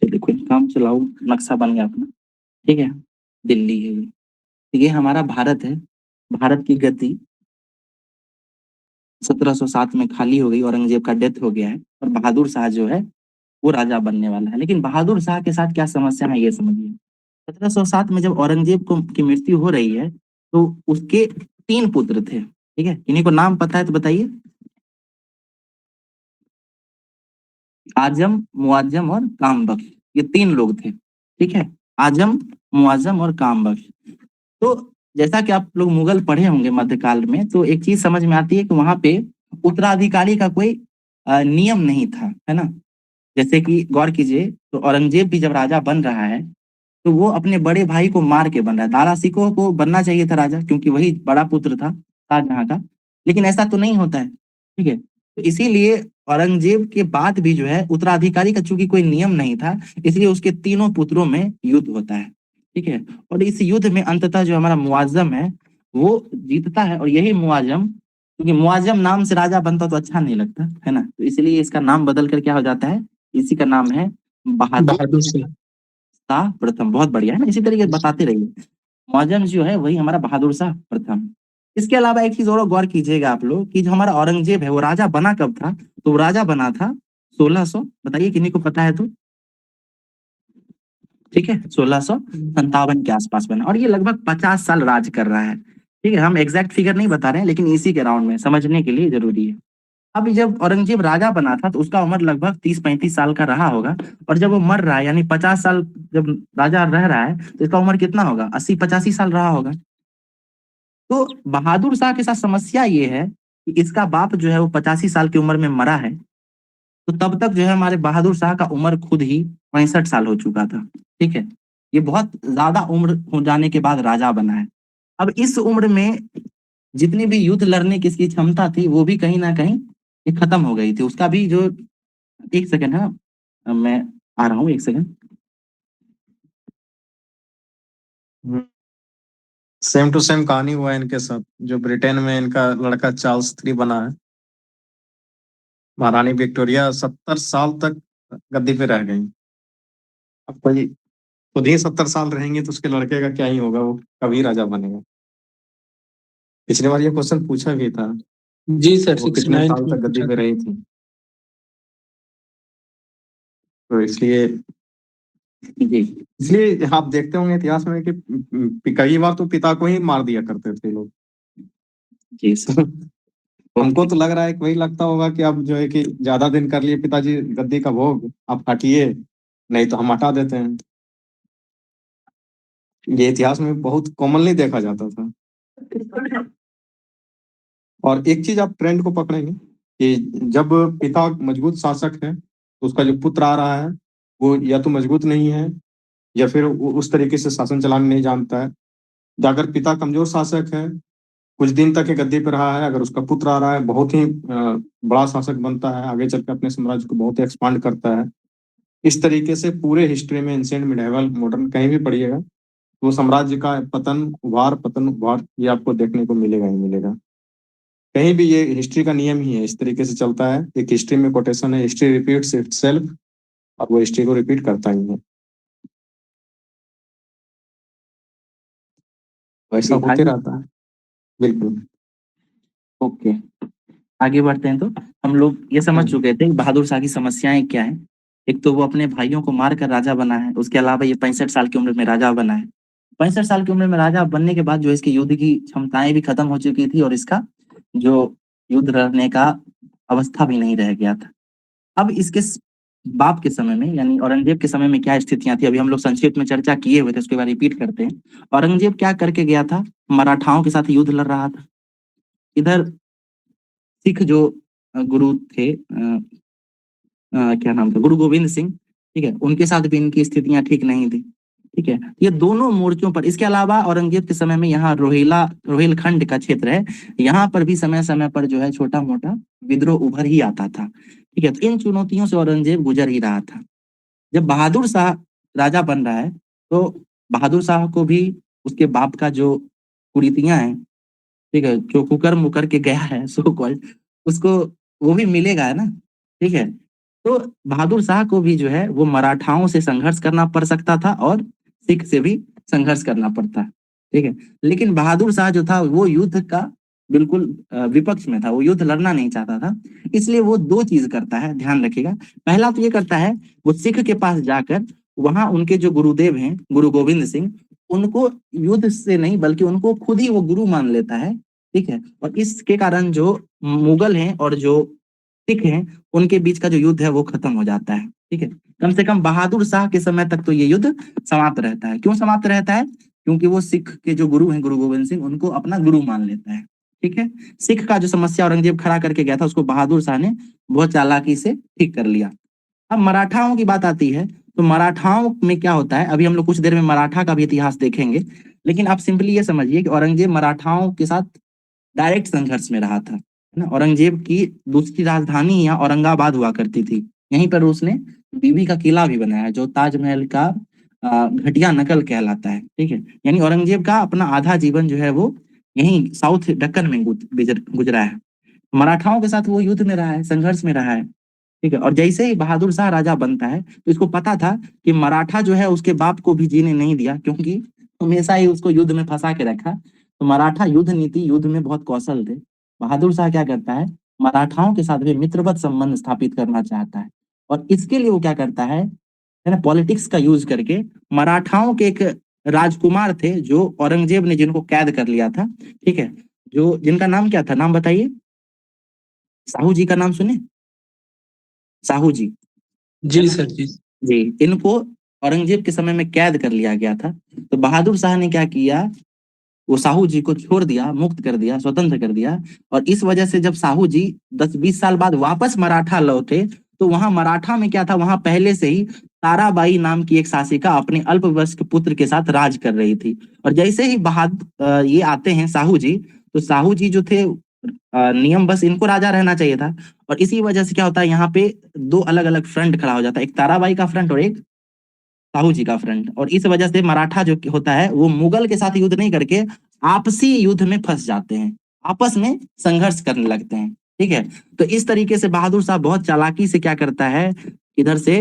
ये देखो काम चलाओ नक्शा बन गया अपना। ठीक है, दिल्ली है ये। तो ये हमारा भारत है। भारत की गति 1707 में खाली हो गई, औरंगजेब का डेथ हो गया है और बहादुर शाह जो है वो राजा बनने वाला है। लेकिन बहादुर शाह के साथ क्या समस्या है ये समझिए। 1707 में जब औरंगजेब को की मृत्यु हो रही है तो उसके 3 पुत्र थे। ठीक है, इन्हीं को नाम पता है तो बताइए। आजम, मुआज्जम और कामबख्श, ये 3 लोग थे। ठीक है, आजम, मुआज्जम और कामबख्श। तो जैसा कि आप लोग मुगल पढ़े होंगे मध्यकाल में, तो एक चीज समझ में आती है कि वहां पे उत्तराधिकारी का कोई नियम नहीं था, है ना। जैसे कि गौर कीजिए, तो औरंगजेब भी जब राजा बन रहा है तो वो अपने बड़े भाई को मार के बन रहा है। दारा सिकोह को बनना चाहिए था राजा, क्योंकि वही बड़ा पुत्र था शाहजहां का, लेकिन ऐसा तो नहीं होता है। ठीक है, तो इसीलिए औरंगजेब के बाद भी जो है उत्तराधिकारी का चूंकि कोई नियम नहीं था, इसलिए उसके तीनों पुत्रों में युद्ध होता है। ठीक है, और इस युद्ध में अंततः जो हमारा मुआज्जम है वो जीतता है, और यही मुआज्जम, क्योंकि मुआज्जम नाम से राजा बनता तो अच्छा नहीं लगता है ना, तो इसलिए इसका नाम बदल कर क्या हो जाता है, इसी का नाम है बहादुर बहादुर शाह। शाह प्रथम। बहुत बढ़िया है ना, इसी तरीके से बताते रहिए। मुआज्जम जो है वही हमारा बहादुर शाह प्रथम। इसके अलावा एक चीज और गौर कीजिएगा आप लोग कि जो हमारा औरंगजेब है वो राजा बना कब था, तो वो राजा बना था 1600, बताइए किन्हीं को पता है तो। ठीक है, 1657 के आसपास बना, और ये लगभग 50 साल राज कर रहा है। ठीक है, हम एग्जैक्ट फिगर नहीं बता रहे हैं, लेकिन इसी के राउंड में समझने के लिए जरूरी है। अब जब औरंगजेब राजा बना था तो उसका उम्र लगभग 30-35 साल का रहा होगा, और जब वो मर रहा है यानी 50 साल जब राजा रह रहा है तो इसका उम्र कितना होगा, 80-85 साल रहा होगा। तो बहादुर शाह के साथ समस्या ये है कि इसका बाप जो है वो 85 साल की उम्र में मरा है, तो तब तक जो है हमारे बहादुर शाह का उम्र खुद ही 65 साल हो चुका था। ठीक है, ये बहुत ज्यादा उम्र हो जाने के बाद राजा बना है। अब इस उम्र में जितनी भी युद्ध लड़ने की इसकी क्षमता थी वो भी कहीं ना कहीं ये खत्म हो गई थी। उसका भी जो, एक सेकंड है, मैं आ रहा हूँ, एक सेकंड। सेम टू सेम कहानी हुआ है इनके साथ, जो ब्रिटेन में इनका लड़का चार्ल्स 3 बना है। महारानी विक्टोरिया 70 साल तक गद्दी पे रह गई। अब कोई खुद ही 70 साल रहेंगे तो उसके लड़के का क्या ही होगा, वो कभी राजा बनेगा। पिछली बार ये क्वेश्चन पूछा भी था, जी सर, वो कितने 69 साल में तक गद्दी पूछा पे था। रही थी। तो इसलिए जी इसलिए आप देखते होंगे इतिहास में कि कई बार तो पिता को ही मार दिया करते थे लोग। जी सर। हमको तो लग रहा है कि वही लगता होगा कि अब जो है कि ज्यादा दिन कर लिए पिताजी गद्दी का भोग, आप हटिए, नहीं तो हम हटा देते हैं। ये इतिहास में बहुत कॉमनली देखा जाता था। और एक चीज आप ट्रेंड को पकड़ेंगे कि जब पिता मजबूत शासक है तो उसका जो पुत्र आ रहा है वो या तो मजबूत नहीं है या फिर वो उस तरीके से शासन चलाना नहीं जानता है। या अगर पिता कमजोर शासक है, कुछ दिन तक ये गद्दी पर रहा है, अगर उसका पुत्र आ रहा है बहुत ही बड़ा शासक बनता है, आगे चल के अपने साम्राज्य को बहुत ही एक्सपांड करता है। इस तरीके से पूरे हिस्ट्री में एंशिएंट, मिडिवल, मॉडर्न कहीं भी पढ़िएगा तो वो साम्राज्य का पतन उभार ये आपको देखने को मिलेगा ही मिलेगा। कहीं भी ये हिस्ट्री का नियम ही है, इस तरीके से चलता है। एक हिस्ट्री में कोटेशन है, हिस्ट्री रिपीट्स इटसेल्फ, और वो हिस्ट्री को रिपीट करता ही है। वैसा जी होते आगे, रहता है। बिल्कुल। ओके, आगे बढ़ते हैं। तो हम लोग ये समझ चुके थे कि बहादुर शाह की समस्याएं क्या हैं। एक तो वो अपने भाइयों को मार कर राजा बना है, उसके अलावा ये 65 साल की उम्र में राजा बना है। 65 साल की उम्र में राजा बनने के बाद जो इसकी युद्ध की क्षमताएं भी खत्म हो चुकी थी, और इसका जो युद्ध लड़ने का अवस्था भी नहीं रह गया था। अब इसके बाप के समय में यानी औरंगजेब के समय में क्या स्थितियां थी, अभी हम लोग संक्षिप्त में चर्चा किए हुए थे, उसके बाद रिपीट करते हैं। औरंगजेब क्या करके गया था, मराठाओं के साथ युद्ध लड़ रहा था। इधर सिख जो गुरु थे, क्या नाम था, गुरु गोविंद सिंह, ठीक है, उनके साथ भी इनकी स्थितियां ठीक नहीं थी। ठीक है। ये दोनों मोर्चों पर, इसके अलावा औरंगजेब के समय में यहाँ रोहिलखंड का क्षेत्र है, यहाँ पर भी समय समय पर जो है छोटा मोटा विद्रोह उभर ही आता था। ठीक है, तो इन चुनौतियों से औरंगजेब गुजर ही रहा था। जब बहादुर शाह राजा बन रहा है तो बहादुर शाह को भी उसके बाप का जो कुरीतियां हैं, ठीक है, जो कुकर मुकर के गया है सो कॉल्ड, उसको वो भी मिलेगा, है ना। ठीक है, तो बहादुर शाह को भी जो है वो मराठाओं से संघर्ष करना पड़ सकता था और सिख से भी संघर्ष करना पड़ता। ठीक है, लेकिन बहादुर शाह जो था वो युद्ध का बिल्कुल विपक्ष में था, वो युद्ध लड़ना नहीं चाहता था। इसलिए वो दो चीज करता है, ध्यान रखिएगा। पहला तो ये करता है, वो सिख के पास जाकर वहां उनके जो गुरुदेव हैं गुरु गोविंद सिंह, उनको युद्ध से नहीं बल्कि उनको खुद ही वो गुरु मान लेता है। ठीक है, और इसके कारण जो मुगल हैं और जो सिख हैं उनके बीच का जो युद्ध है वो खत्म हो जाता है। ठीक है, कम से कम बहादुर शाह के समय तक तो ये युद्ध समाप्त रहता है। क्यों समाप्त रहता है? क्योंकि वो सिख के जो गुरु हैं गुरु गोविंद सिंह, उनको अपना गुरु मान लेता है। ठीक है, सिख का जो समस्या औरंगजेब खड़ा करके गया था उसको बहादुर शाह ने बहुत चालाकी से ठीक कर लिया। अब मराठाओं की बात आती है, तो मराठाओं में क्या होता है, अभी हम लोग कुछ देर में मराठा का भी इतिहास देखेंगे, लेकिन आप सिंपली ये समझिए कि औरंगजेब मराठाओं के साथ डायरेक्ट संघर्ष में रहा था, है ना। औरंगजेब की दूसरी राजधानी यहाँ औरंगाबाद हुआ करती थी, यहीं पर उसने बीबी का किला भी बनाया है जो ताजमहल का घटिया नकल कहलाता है। ठीक है, यानी औरंगजेब का अपना आधा जीवन जो है वो यहीं साउथ दक्कन में गुजरा है। मराठाओं के साथ वो युद्ध में रहा है, संघर्ष में रहा है। ठीक है, और जैसे ही बहादुर शाह राजा बनता है तो इसको पता था कि मराठा जो है उसके बाप को भी जीने नहीं दिया, क्योंकि हमेशा ही उसको युद्ध में फंसा के रखा। तो मराठा युद्ध नीति, युद्ध में बहुत कौशल थे। बहादुर शाह क्या करता है, मराठाओं के साथ भी मित्रवत संबंध स्थापित करना चाहता है, और इसके लिए वो क्या करता है ना, पॉलिटिक्स का यूज करके मराठाओं के एक राजकुमार थे जो औरंगजेब ने जिनको कैद कर लिया था। ठीक है, जो जिनका नाम क्या था, नाम बताइए। साहू जी का नाम सुने? साहू जी, जी सर जी। जी, इनको औरंगजेब के समय में कैद कर लिया गया था। तो बहादुर शाह ने क्या किया, वो साहू जी को छोड़ दिया, मुक्त कर दिया, स्वतंत्र कर दिया। और इस वजह से जब साहू जी 10-20 साल बाद वापस मराठा लौटे तो वहां मराठा में क्या था, वहां पहले से ही ताराबाई नाम की एक शासिका अपने अल्पवयस्क पुत्र के साथ राज कर रही थी। और जैसे ही ये आते हैं साहू जी, तो साहू जी जो थे नियम बस इनको राजा रहना चाहिए था। और इसी वजह से क्या होता है, यहाँ पे दो अलग अलग फ्रंट खड़ा हो जाता है, एक ताराबाई का फ्रंट और एक साहू जी का फ्रंट। और इस वजह से मराठा जो होता है वो मुगल के साथ युद्ध नहीं करके आपसी युद्ध में फंस जाते हैं, आपस में संघर्ष करने लगते हैं। ठीक है, तो इस तरीके से बहादुर शाह बहुत चालाकी से क्या करता है, इधर से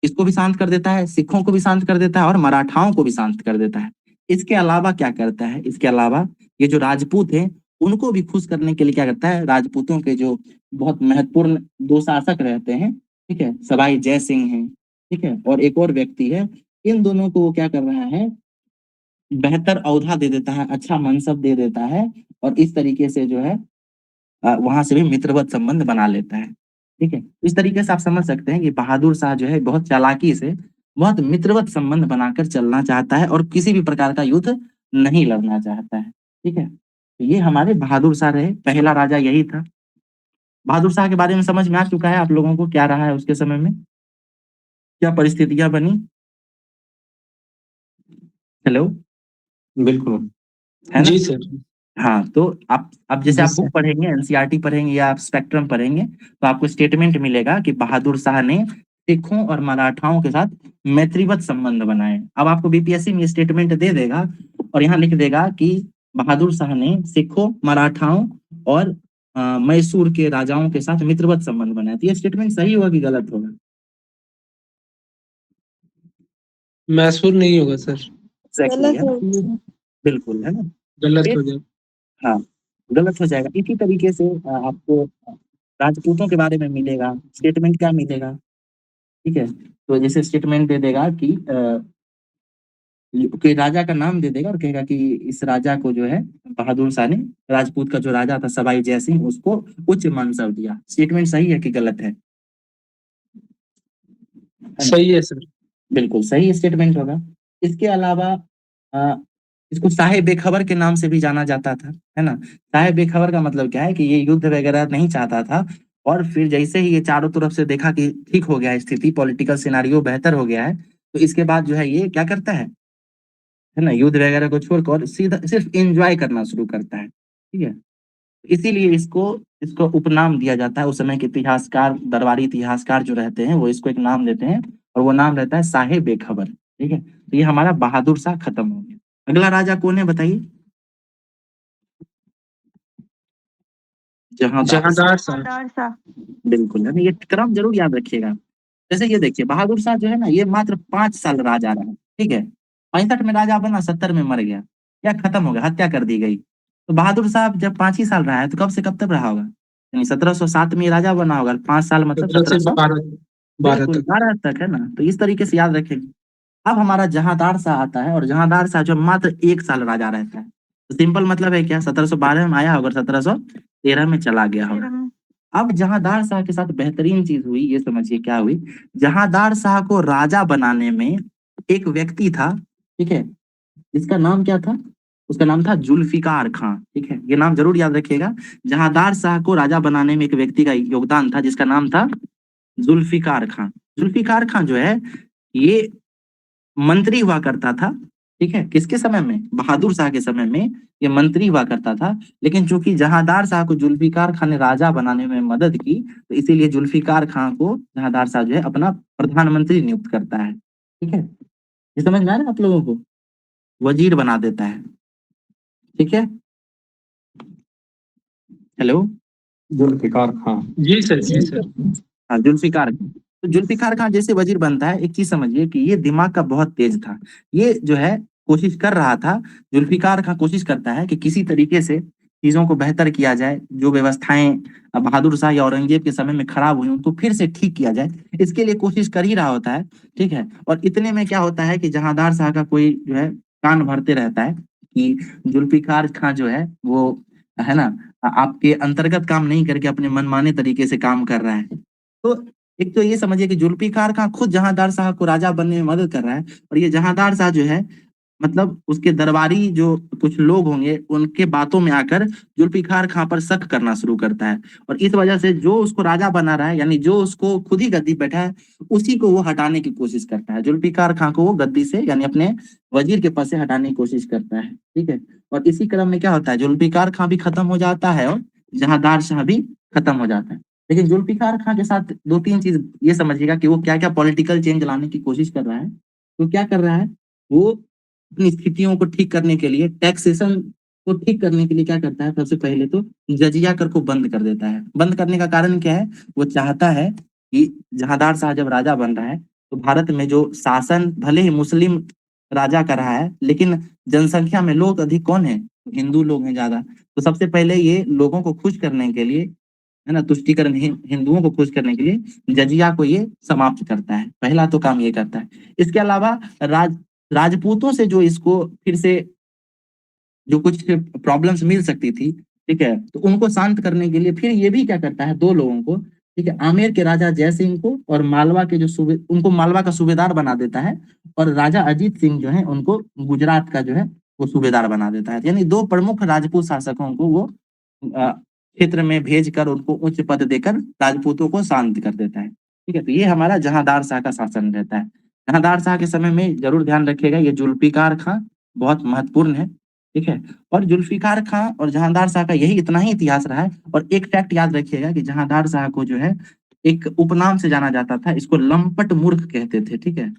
इसको भी शांत कर देता है, सिखों को भी शांत कर देता है और मराठाओं को भी शांत कर देता है। इसके अलावा क्या करता है, इसके अलावा ये जो राजपूत हैं उनको भी खुश करने के लिए क्या करता है, राजपूतों के जो बहुत महत्वपूर्ण दो शासक रहते हैं, ठीक है, सवाई जय सिंह हैं, ठीक है, और एक और व्यक्ति है, इन दोनों को वो क्या कर रहा है, बेहतर औहदा दे देता है, अच्छा मनसब दे देता है, और इस तरीके से जो है वहां से भी मित्रवत संबंध बना लेता है। ठीक है, इस तरीके से आप समझ सकते हैं कि बहादुर शाह जो है बहुत चालाकी से बहुत मित्रवत संबंध बनाकर चलना चाहता है और किसी भी प्रकार का युद्ध नहीं लड़ना चाहता है। ठीक है, तो ये हमारे बहादुर शाह रहे, पहला राजा यही था। बहादुर शाह के बारे में समझ में आ चुका है आप लोगों को, क्या रहा है उसके समय में, क्या परिस्थितियां बनी? हेलो, बिल्कुल। है ना? जी सर। हाँ, तो आप जैसे जी आप सर। बुक पढ़ेंगे, एनसीईआरटी पढ़ेंगे या आप स्पेक्ट्रम पढ़ेंगे तो आपको स्टेटमेंट मिलेगा कि बहादुर शाह ने सिखों और मराठाओं के साथ मैत्रीवत संबंध बनाए। अब आपको बीपीएससी में स्टेटमेंट दे देगा और यहाँ लिख देगा कि बहादुर शाह ने सिखों, मराठाओं और मैसूर के राजाओं के साथ मित्रवत संबंध बनाए। तो ये स्टेटमेंट सही होगा कि गलत होगा? मैसूर नहीं होगा सर, Exactly, गलत है ना? हो बिल्कुल, है ना? गलत फिर हो जाए। हाँ, गलत हो जाएगा। इसी तरीके से आपको राजपूतों के बारे में मिलेगा, स्टेटमेंट क्या मिलेगा, ठीक है, तो जैसे स्टेटमेंट दे देगा कि राजा का नाम दे देगा और कहेगा कि इस राजा को जो है बहादुर शाह ने, राजपूत का जो राजा था सवाई जय सिंह, उसको उच्च मनसब दिया। स्टेटमेंट सही है कि गलत है? सही है सर। बिल्कुल सही स्टेटमेंट होगा। इसके अलावा अ, इसको साहे बेखबर के नाम से भी जाना जाता था, है ना। साहे बेखबर का मतलब क्या है कि ये युद्ध वगैरह नहीं चाहता था, और फिर जैसे ही ये चारों तरफ से देखा कि ठीक हो गया है स्थिति, पॉलिटिकल सिनारियो बेहतर हो गया है, तो इसके बाद जो है ये क्या करता है ना, युद्ध वगैरह को छोड़कर सीधा सिर्फ एंजॉय करना शुरू करता है, ठीक है। इसीलिए इसको इसको उपनाम दिया जाता है। उस समय के इतिहासकार, दरबारी इतिहासकार जो रहते हैं वो इसको एक नाम देते हैं, और वो नाम रहता है साहेब बेखबर, ठीक है। तो ये हमारा बहादुर शाह खत्म हो गया। अगला राजा कौन है बताइए? जहांदार शाह। जहांदार साहब। बिल्कुल है ना, ये क्रम जरूर याद रखिएगा। जैसे ये देखिए, बहादुर शाह जो है ना, ये मात्र 5 साल राजा रहा, ठीक है। 65 में राजा बना, 70 में मर गया, क्या खत्म हो गया, हत्या कर दी गई। तो बहादुर साहब जब 5 ही साल रहा है तो कब से कब तक रहा होगा? यानी 1707 में ये राजा बना होगा, 5 साल मतलब 17 से 1700। 12 बिल्कुल तक। 12 तक है ना, तो इस तरीके से याद रखेंगे। अब हमारा जहांदार शाह आता है, और जहांदार शाह जो मात्र 1 साल राजा रहता है। तो सिंपल मतलब है क्या, 1712 में आया होगा, 1713 में चला गया होगा। अब जहांदार शाह के साथ बेहतरीन चीज हुई, ये समझिए क्या हुई। जहांदार शाह को राजा बनाने में एक व्यक्ति था, ठीक है, जिसका नाम क्या था? उसका नाम था जुल्फिकार खां, ठीक है, ये नाम जरूर याद रखिएगा। जहांदार शाह को राजा बनाने में एक व्यक्ति का योगदान था, जिसका नाम था जुल्फिकार खां। जुल्फिकार खां जो है, ये मंत्री हुआ करता था, ठीक है। किसके समय में? बहादुर शाह के समय में ये मंत्री हुआ करता था। लेकिन चूंकि जहांदार शाह को जुल्फिकार खान ने राजा बनाने में मदद की, तो इसीलिए जुल्फिकार खान को जहांदार शाह जो है अपना प्रधानमंत्री नियुक्त करता है, ठीक है। ये समझ में आ रहा है आप लोगों को? वजीर बना देता है, ठीक है। हेलो। जुल्फिकार खां। जी सर, जी सर। हाँ, जुल्फिकार खान। तो जुल्फिकार खान जैसे वजीर बनता है, एक चीज समझिए कि ये दिमाग का बहुत तेज था। ये जो है कोशिश कर रहा था, जुल्फिकार खान कोशिश करता है कि किसी तरीके से चीजों को बेहतर किया जाए, जो व्यवस्थाएं बहादुर शाह या औरंगजेब के समय में खराब हुई उनको फिर से ठीक किया जाए। इसके लिए कोशिश कर ही रहा होता है, ठीक है। और इतने में क्या होता है कि जहांदार शाह का कोई जो है कान भरते रहता है कि जुल्फिकार खान जो है वो, है ना, आपके अंतर्गत काम नहीं करके अपने मनमाने तरीके से काम कर रहा है। तो एक तो ये समझिए कि जुल्फिकार खान खुद जहांदार शाह को राजा बनने में मदद कर रहा है, और ये जहांदार शाह जो है, मतलब उसके दरबारी जो कुछ लोग होंगे उनके बातों में आकर जुल्फिकार खां पर शक करना शुरू करता है। और इस वजह से जो उसको राजा बना रहा है, यानी जो उसको खुद ही गद्दी पे बैठा है, उसी को वो हटाने की कोशिश करता है। जुल्फिकार खां को वो गद्दी से, यानी अपने वजीर के पद से हटाने की कोशिश करता है, ठीक है। और इसी क्रम में क्या होता है, जुल्फिकार खां भी खत्म हो जाता है, और जहांदार शाह भी खत्म हो जाता है। लेकिन जुल्फिकार खां के साथ 2-3 चीज ये समझिएगा कि वो क्या क्या पॉलिटिकल चेंज लाने की कोशिश कर रहा है। तो क्या कर रहा है वो, अपनी स्थितियों को ठीक करने के लिए, टैक्सेशन को ठीक करने के लिए क्या करता है, सबसे पहले तो जजिया कर को बंद कर देता है। बंद करने का कारण क्या है? वो चाहता है कि जहांदार शाह जब राजा बन रहा है, तो भारत में जो शासन भले ही मुस्लिम राजा का रहा है, लेकिन जनसंख्या में लोग अधिक कौन है? हिंदू लोग हैं ज्यादा। तो सबसे पहले ये लोगों को खुश करने के लिए, है ना, तुष्टीकरण, हिंदुओं को खुश करने के लिए जजिया को ये समाप्त करता है। पहला तो काम ये करता है। इसके अलावा राजपूतों से जो इसको फिर से जो कुछ प्रॉब्लम्स मिल सकती थी, ठीक है, तो उनको शांत करने के लिए फिर ये भी क्या करता है, 2 लोगों को, ठीक है, आमेर के राजा जय सिंह को और मालवा के जो उनको मालवा का सूबेदार बना देता है। और राजा अजीत सिंह जो है उनको गुजरात का जो है वो सूबेदार बना देता है। यानी 2 प्रमुख राजपूत शासकों को वो क्षेत्र में भेज कर उनको उच्च पद देकर राजपूतों को शांत कर देता है, ठीक है। तो ये हमारा जहांदार शाह का शासन रहता है। जहांदार शाह के समय में जरूर ध्यान रखिएगा, ये जुल्फिकार खां बहुत महत्वपूर्ण है, ठीक है। और जुल्फिकार खां और जहांदार शाह का यही इतना ही इतिहास रहा है। और एक फैक्ट याद रखिएगा कि जहांदार शाह को जो है एक उपनाम से जाना जाता था, इसको लंपट मूर्ख कहते थे, ठीक है।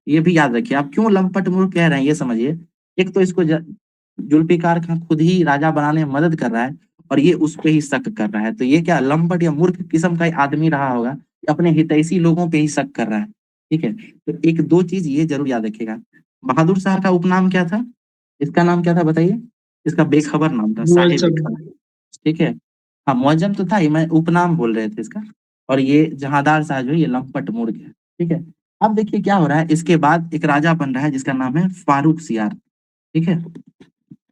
ये भी याद रखिए। आप क्यों लंपट मूर्ख कह रहे हैं ये समझिए। एक तो इसको जुल्फिकार खां खुद ही राजा बनाने में मदद कर रहा है, और ये उस पे ही शक कर रहा है। तो ये क्या लंपट या मूर्ख किस्म का आदमी रहा होगा, अपने हितैषी लोगों पे ही शक कर रहा है, ठीक है। तो एक 2 चीज ये जरूर याद रखिएगा। बहादुर शाह का उपनाम क्या था? इसका नाम क्या था बताइए? इसका बेखबर नाम था, साहिब मुअज्जम। बेखबर, ठीक है। हाँ, मुअज्जम तो था ही, मैं उपनाम बोल रहे थे इसका। और ये जहांदार शाह जो है ये लंपट मूर्ख है, ठीक है। अब देखिए क्या हो रहा है, इसके बाद एक राजा बन रहा है जिसका नाम है फारूक सियार, ठीक है।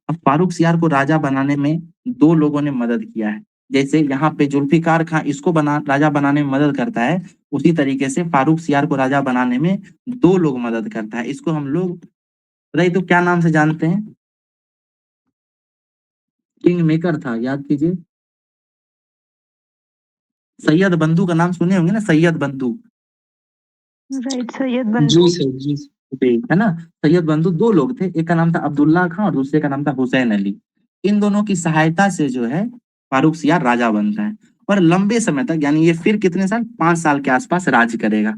अब फारूक सियार को राजा बनाने में 2 लोगों ने मदद किया है। जैसे यहाँ पे जुल्फिकार खां इसको राजा बनाने में मदद करता है, उसी तरीके से फारूक सियार को राजा बनाने में 2 लोग मदद करता है। इसको हम लोग बताइए तो क्या नाम से जानते हैं? किंग मेकर था, याद कीजिए। सैयद बंधु का नाम सुने होंगे ना, सैयद बंधु। राइट सैयद जी बंधु। सर जी सर। है ना। सैयद बंधु दो लोग थे, एक का नाम था अब्दुल्ला खां और दूसरे का नाम था हुसैन अली। इन दोनों की सहायता से जो है फारुखसियार राजा बनता है और लंबे समय तक, यानी ये फिर कितने साल, 5 साल के आसपास राज करेगा।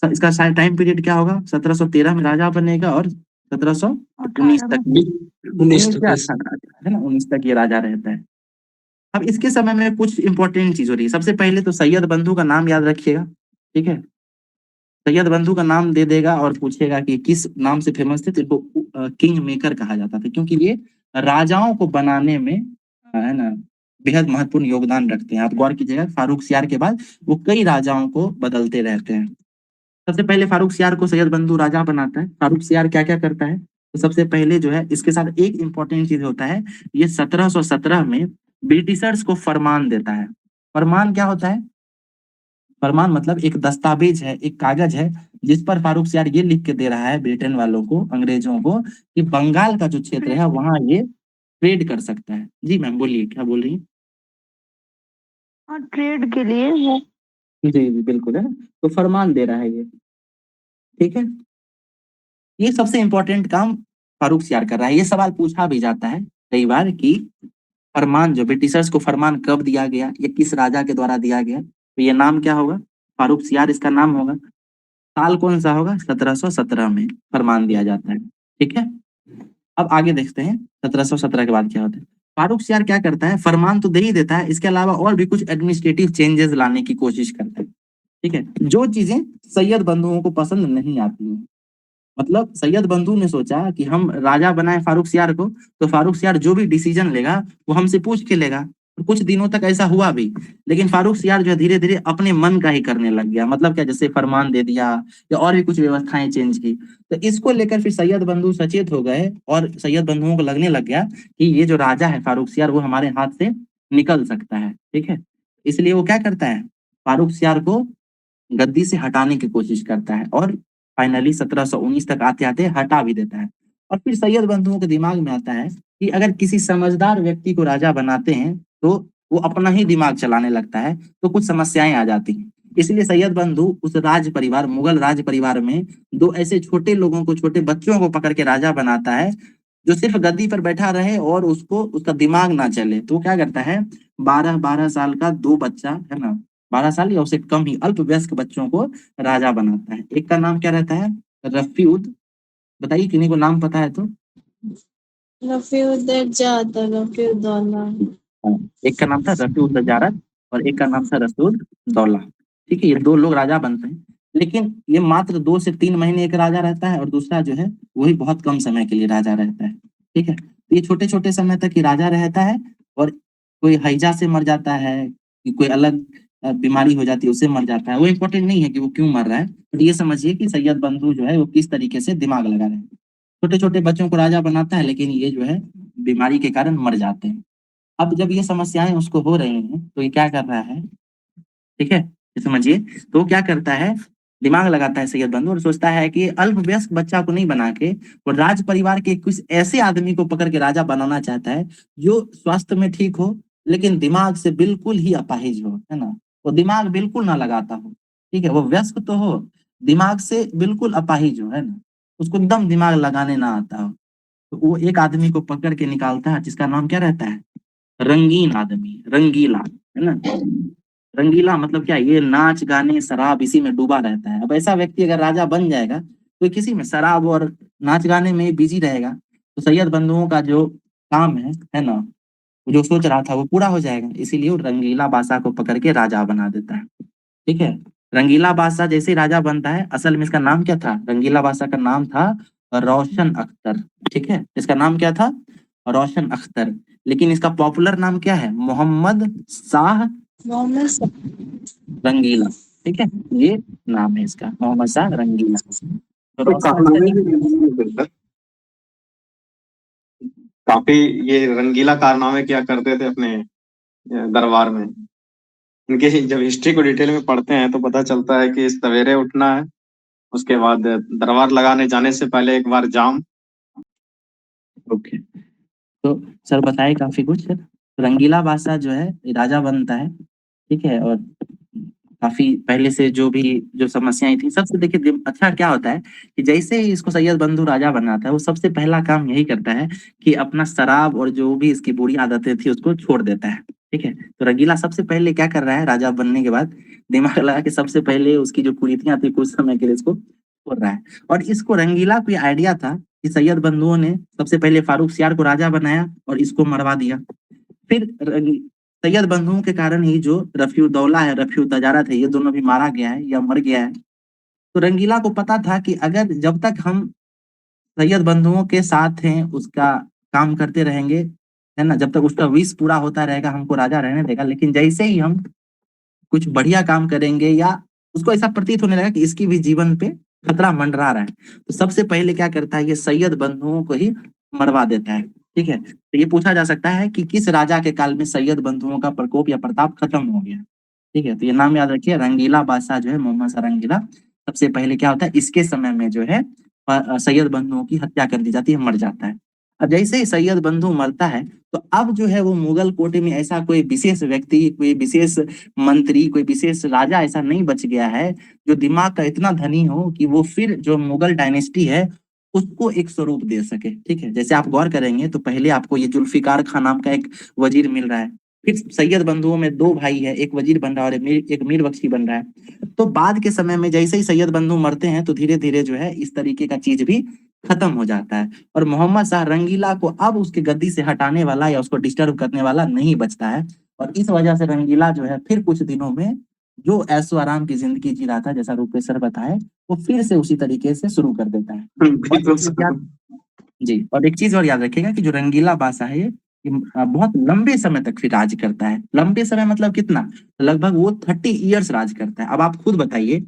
इसका शायद टाइम पीरियड क्या होगा, 1713 में राजा बनेगा और 1719 18 तक, में। 19 19 तक या यस। 18 है ना, 19 तक ये राजा रहता है। अब इसके समय में कुछ इंपॉर्टेंट चीज हो रही है। सबसे पहले तो सैयद बंधु का नाम याद रखिएगा, ठीक है। सैयद बंधु का नाम दे देगा और पूछेगा कि किस नाम से फेमस थे, तो इनको किंग मेकर कहा जाता था, क्योंकि ये राजाओं को बनाने में है ना बेहद महत्वपूर्ण योगदान रखते हैं। आप गौर कीजिएगा, फारुखसियार के बाद वो कई राजाओं को बदलते रहते हैं। सबसे पहले फारुखसियार को सैयद बंधु राजा बनाता है। फारुखसियार क्या क्या करता है, तो सबसे पहले जो है इसके साथ एक इंपॉर्टेंट चीज होता है, ये 1717 में ब्रिटिशर्स को फरमान देता है। फरमान क्या होता है, फरमान मतलब एक दस्तावेज है, एक कागज है, जिस पर फारुखसियार ये लिख के दे रहा है ब्रिटेन वालों को, अंग्रेजों को, कि बंगाल का जो क्षेत्र है वहां ये ट्रेड कर सकता है। जी मैम बोलिए, क्या बोल रही हैं। और ट्रेड के लिए वो जी जी बिल्कुल है ना, तो फरमान दे रहा है ये, ठीक है। ये सबसे इंपॉर्टेंट काम फारुखसियार कर रहा है। ये सवाल पूछा भी जाता है कई बार कि फरमान, जो ब्रिटिशर्स को फरमान कब दिया गया, ये किस राजा के द्वारा दिया गया, तो ये नाम क्या होगा, फारुखसियार इसका नाम होगा। साल कौन सा होगा, 1717 में फरमान दिया जाता है, ठीक है। अब आगे देखते हैं 1717 के बाद क्या होता है। फारुखसियार क्या करता है, फरमान तो दे ही देता है, इसके अलावा और भी कुछ एडमिनिस्ट्रेटिव चेंजेस लाने की कोशिश करता है, ठीक है, जो चीजें सैयद बंधुओं को पसंद नहीं आती हैं। मतलब सैयद बंधु ने सोचा कि हम राजा बनाए फारुखसियार को, तो फारुखसियार जो भी डिसीजन लेगा वो हमसे पूछ के लेगा। और कुछ दिनों तक ऐसा हुआ भी, लेकिन फारुखसियार जो है धीरे धीरे अपने मन का ही करने लग गया। मतलब क्या, जैसे फरमान दे दिया या और भी कुछ व्यवस्थाएं चेंज की, तो इसको लेकर फिर सैयद बंधु सचेत हो गए और सैयद बंधुओं को लगने लग गया कि ये जो राजा है फारुखसियार वो हमारे हाथ से निकल सकता है, ठीक है। इसलिए वो क्या करता है, फारुखसियार को गद्दी से हटाने की कोशिश करता है और फाइनली 1719 तक आते आते हटा भी देता है। और फिर सैयद बंधुओं के दिमाग में आता है कि अगर किसी समझदार व्यक्ति को राजा बनाते हैं तो वो अपना ही दिमाग चलाने लगता है, तो कुछ समस्याएं आ जाती हैं। इसलिए सैयद बंधु उस राज परिवार, मुगल राज परिवार में दो ऐसे छोटे लोगों को, छोटे बच्चों को पकड़ के राजा बनाता है, जो सिर्फ गद्दी पर बैठा रहे और उसको उसका दिमाग ना चले। तो वो क्या करता है, 12-12 साल का दो बच्चा है ना, 12 साल या उससे कम ही अल्पवयस्क बच्चों को राजा बनाता है। एक का नाम क्या रहता है, रफीउद। बताइए किन्हीं को नाम पता है तो। रफीउद्दौला रफीउद्दौला। हाँ, एक का नाम था रफीउद जारद और एक का नाम था रसूद दौला, ठीक है। ये दो लोग राजा बनते हैं, लेकिन ये मात्र 2 से 3 महीने एक राजा रहता है और दूसरा जो है वही बहुत कम समय के लिए राजा रहता है, ठीक है। तो ये छोटे छोटे समय तक ही राजा रहता है और कोई हैजा से मर जाता है, कि कोई अलग बीमारी हो जाती है उससे मर जाता है, वो इम्पोर्टेंट नहीं है कि वो क्यों मर रहा है, बट ये समझिए कि सैयद बंधु जो है वो किस तरीके से दिमाग लगा रहे हैं। छोटे छोटे बच्चों को राजा बनाता है, लेकिन ये जो है बीमारी के कारण मर जाते हैं। अब जब ये समस्याएं उसको हो रही हैं तो ये क्या कर रहा है, ठीक है, ये समझिए। तो वो क्या करता है, दिमाग लगाता है सैयद बंधु और सोचता है कि अल्पवयस्क बच्चा को नहीं बना के वो राज परिवार के कुछ ऐसे आदमी को पकड़ के राजा बनाना चाहता है जो स्वास्थ्य में ठीक हो, लेकिन दिमाग से बिल्कुल ही अपाहिज हो, है ना। वो दिमाग बिल्कुल ना लगाता हो, ठीक है, वो वयस्क तो हो, दिमाग से बिल्कुल अपाहिज हो, है ना, उसको एकदम दिमाग लगाने ना आता हो। तो वो एक आदमी को पकड़ के निकालता है, जिसका नाम क्या रहता है, रंगीन आदमी, रंगीला, है ना। रंगीला मतलब क्या, ये नाच गाने शराब इसी में डूबा रहता है। अब ऐसा व्यक्ति अगर राजा बन जाएगा तो किसी में शराब और नाच गाने में बिजी रहेगा, तो सैयद बंधुओं का जो काम है ना, वो जो सोच रहा था वो पूरा हो जाएगा। इसीलिए वो रंगीला बादशाह को पकड़ के राजा बना देता है, ठीक है। रंगीला बादशाह जैसे ही राजा बनता है, असल में इसका नाम क्या था, रंगीला बादशाह का नाम था रोशन अख्तर, ठीक है। इसका नाम क्या था, रोशन अख्तर। लेकिन इसका पॉपुलर नाम क्या है, मोहम्मद शाह मोहम्मद रंगीला, ठीक है, ये नाम है इसका, मोहम्मद शाह रंगीला। तो तो रोशन कारनामे अख्तर, भी सर, काफी ये रंगीला कारनामे किया करते थे अपने दरबार में। इनके जब हिस्ट्री को डिटेल में पढ़ते हैं तो पता चलता है कि सवेरे उठना है, उसके बाद दरबार लगाने जाने से पहले एक बार जाम। ओके। तो सर बताए काफी कुछ सर। रंगीला बादशाह जो है ये राजा बनता है, ठीक है, और काफी पहले से जो समस्याएं थी सबसे देखिए अच्छा क्या होता है कि जैसे ही इसको सैयद बंधु राजा बनाता है वो सबसे पहला काम यही करता है कि अपना शराब और जो भी इसकी बुरी आदतें थी उसको छोड़ देता है। ठीक है, तो रंगीला सबसे पहले क्या कर रहा है राजा बनने के बाद, दिमाग लगा के सबसे पहले उसकी जो कुरीतियां थी कुछ समय के लिए इसको छोड़ रहा है। और इसको रंगीला को आइडिया था कि सैयद बंधुओं ने सबसे पहले फारूक सियार को राजा बनाया और इसको मरवा दिया। फिर सैयद बंधुओं के कारण ही जो रफीउद्दौला है, रफीउद्दजारत है, ये दोनों भी मारा गया है या मर गया है। तो रंगीला को पता था कि अगर जब तक हम सैयद बंधुओं के साथ हैं उसका काम करते रहेंगे, है ना, जब तक उसका विश पूरा होता रहेगा हमको राजा रहने देगा। लेकिन जैसे ही हम कुछ बढ़िया काम करेंगे या उसको ऐसा प्रतीत होने लगा कि इसकी भी जीवन पे खतरा मंडरा रहा है, तो सबसे पहले क्या करता है ये सैयद बंधुओं को ही मरवा देता है। ठीक है, तो ये पूछा जा सकता है कि किस राजा के काल में सैयद बंधुओं का प्रकोप या प्रताप खत्म हो गया। ठीक है, तो ये नाम याद रखिए, रंगीला बादशाह जो है मोहम्मद शाह रंगीला, सबसे पहले क्या होता है इसके समय में जो है सैयद बंधुओं की हत्या कर दी जाती है, मर जाता है। अब जैसे ही सैयद बंधु मरता है तो अब जो है वो मुगल कोटे में ऐसा कोई विशेष व्यक्ति, कोई विशेष मंत्री, कोई विशेष राजा ऐसा नहीं बच गया है जो दिमाग का इतना धनी हो कि वो फिर जो मुगल डायनेस्टी है उसको एक स्वरूप दे सके। ठीक है, जैसे आप गौर करेंगे तो पहले आपको ये जुल्फिकार खान नाम का एक वजीर मिल रहा है, फिर सैयद बंधुओं में दो भाई है, एक वजीर बन रहा है और एक मीर बख्शी बन रहा है। तो बाद के समय में जैसे ही सैयद बंधु मरते हैं तो धीरे धीरे जो है इस तरीके का चीज भी खत्म हो जाता है और मोहम्मद शाह रंगीला को अब उसके गद्दी से हटाने वाला या उसको डिस्टर्ब करने वाला नहीं बचता है। और इस वजह से रंगीला जो है फिर कुछ दिनों में जो ऐशो आराम की जिंदगी जी रहा था, जैसा रूपेश सर बताए, वो फिर से उसी तरीके से शुरू कर देता है। जी, और एक चीज और याद रखिएगा कि जो रंगीला बादशाह है ये बहुत लंबे समय तक फिर राज करता है। लंबे समय मतलब कितना, लगभग वो 30 इयर्स राज करता है। अब आप खुद बताइए,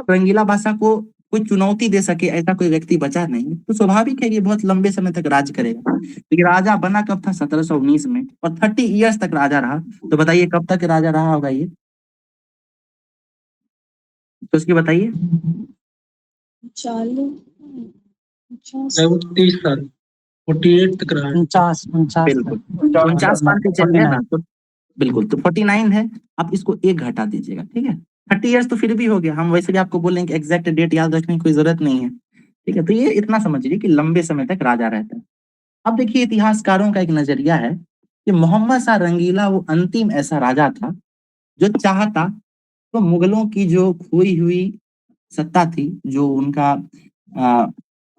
रंगीला बादशाह को कोई चुनौती दे सके ऐसा कोई व्यक्ति बचा नहीं, तो स्वाभाविक है ये बहुत लंबे समय तक राज करेगा। लेकिन राजा बना कब था, 1719 में, और 30 इयर्स तक राजा रहा। तो बताइए कब तक राजा रहा होगा ये, तो उसकी बताइए। चालू लगभग 30 साल, 48 तक रहा है। 49 बिल्कुल 49 मान के चलिए ना, तो बिल्कुल तो 49 है। आप इसको एक घटा दीजिएगा, ठीक है। 30 इयर्स तो फिर भी हो गया, हम वैसे भी आपको बोलेंगे एग्जैक्ट डेट याद रखने की कोई जरूरत नहीं है। ठीक है, तो ये इतना समझिए कि लंबे समय तक राजा रहता है। अब देखिए इतिहासकारों का एक नजरिया है कि मोहम्मद शाह रंगीला वो अंतिम ऐसा राजा था जो चाहता तो मुगलों की जो खोई हुई सत्ता थी, जो उनका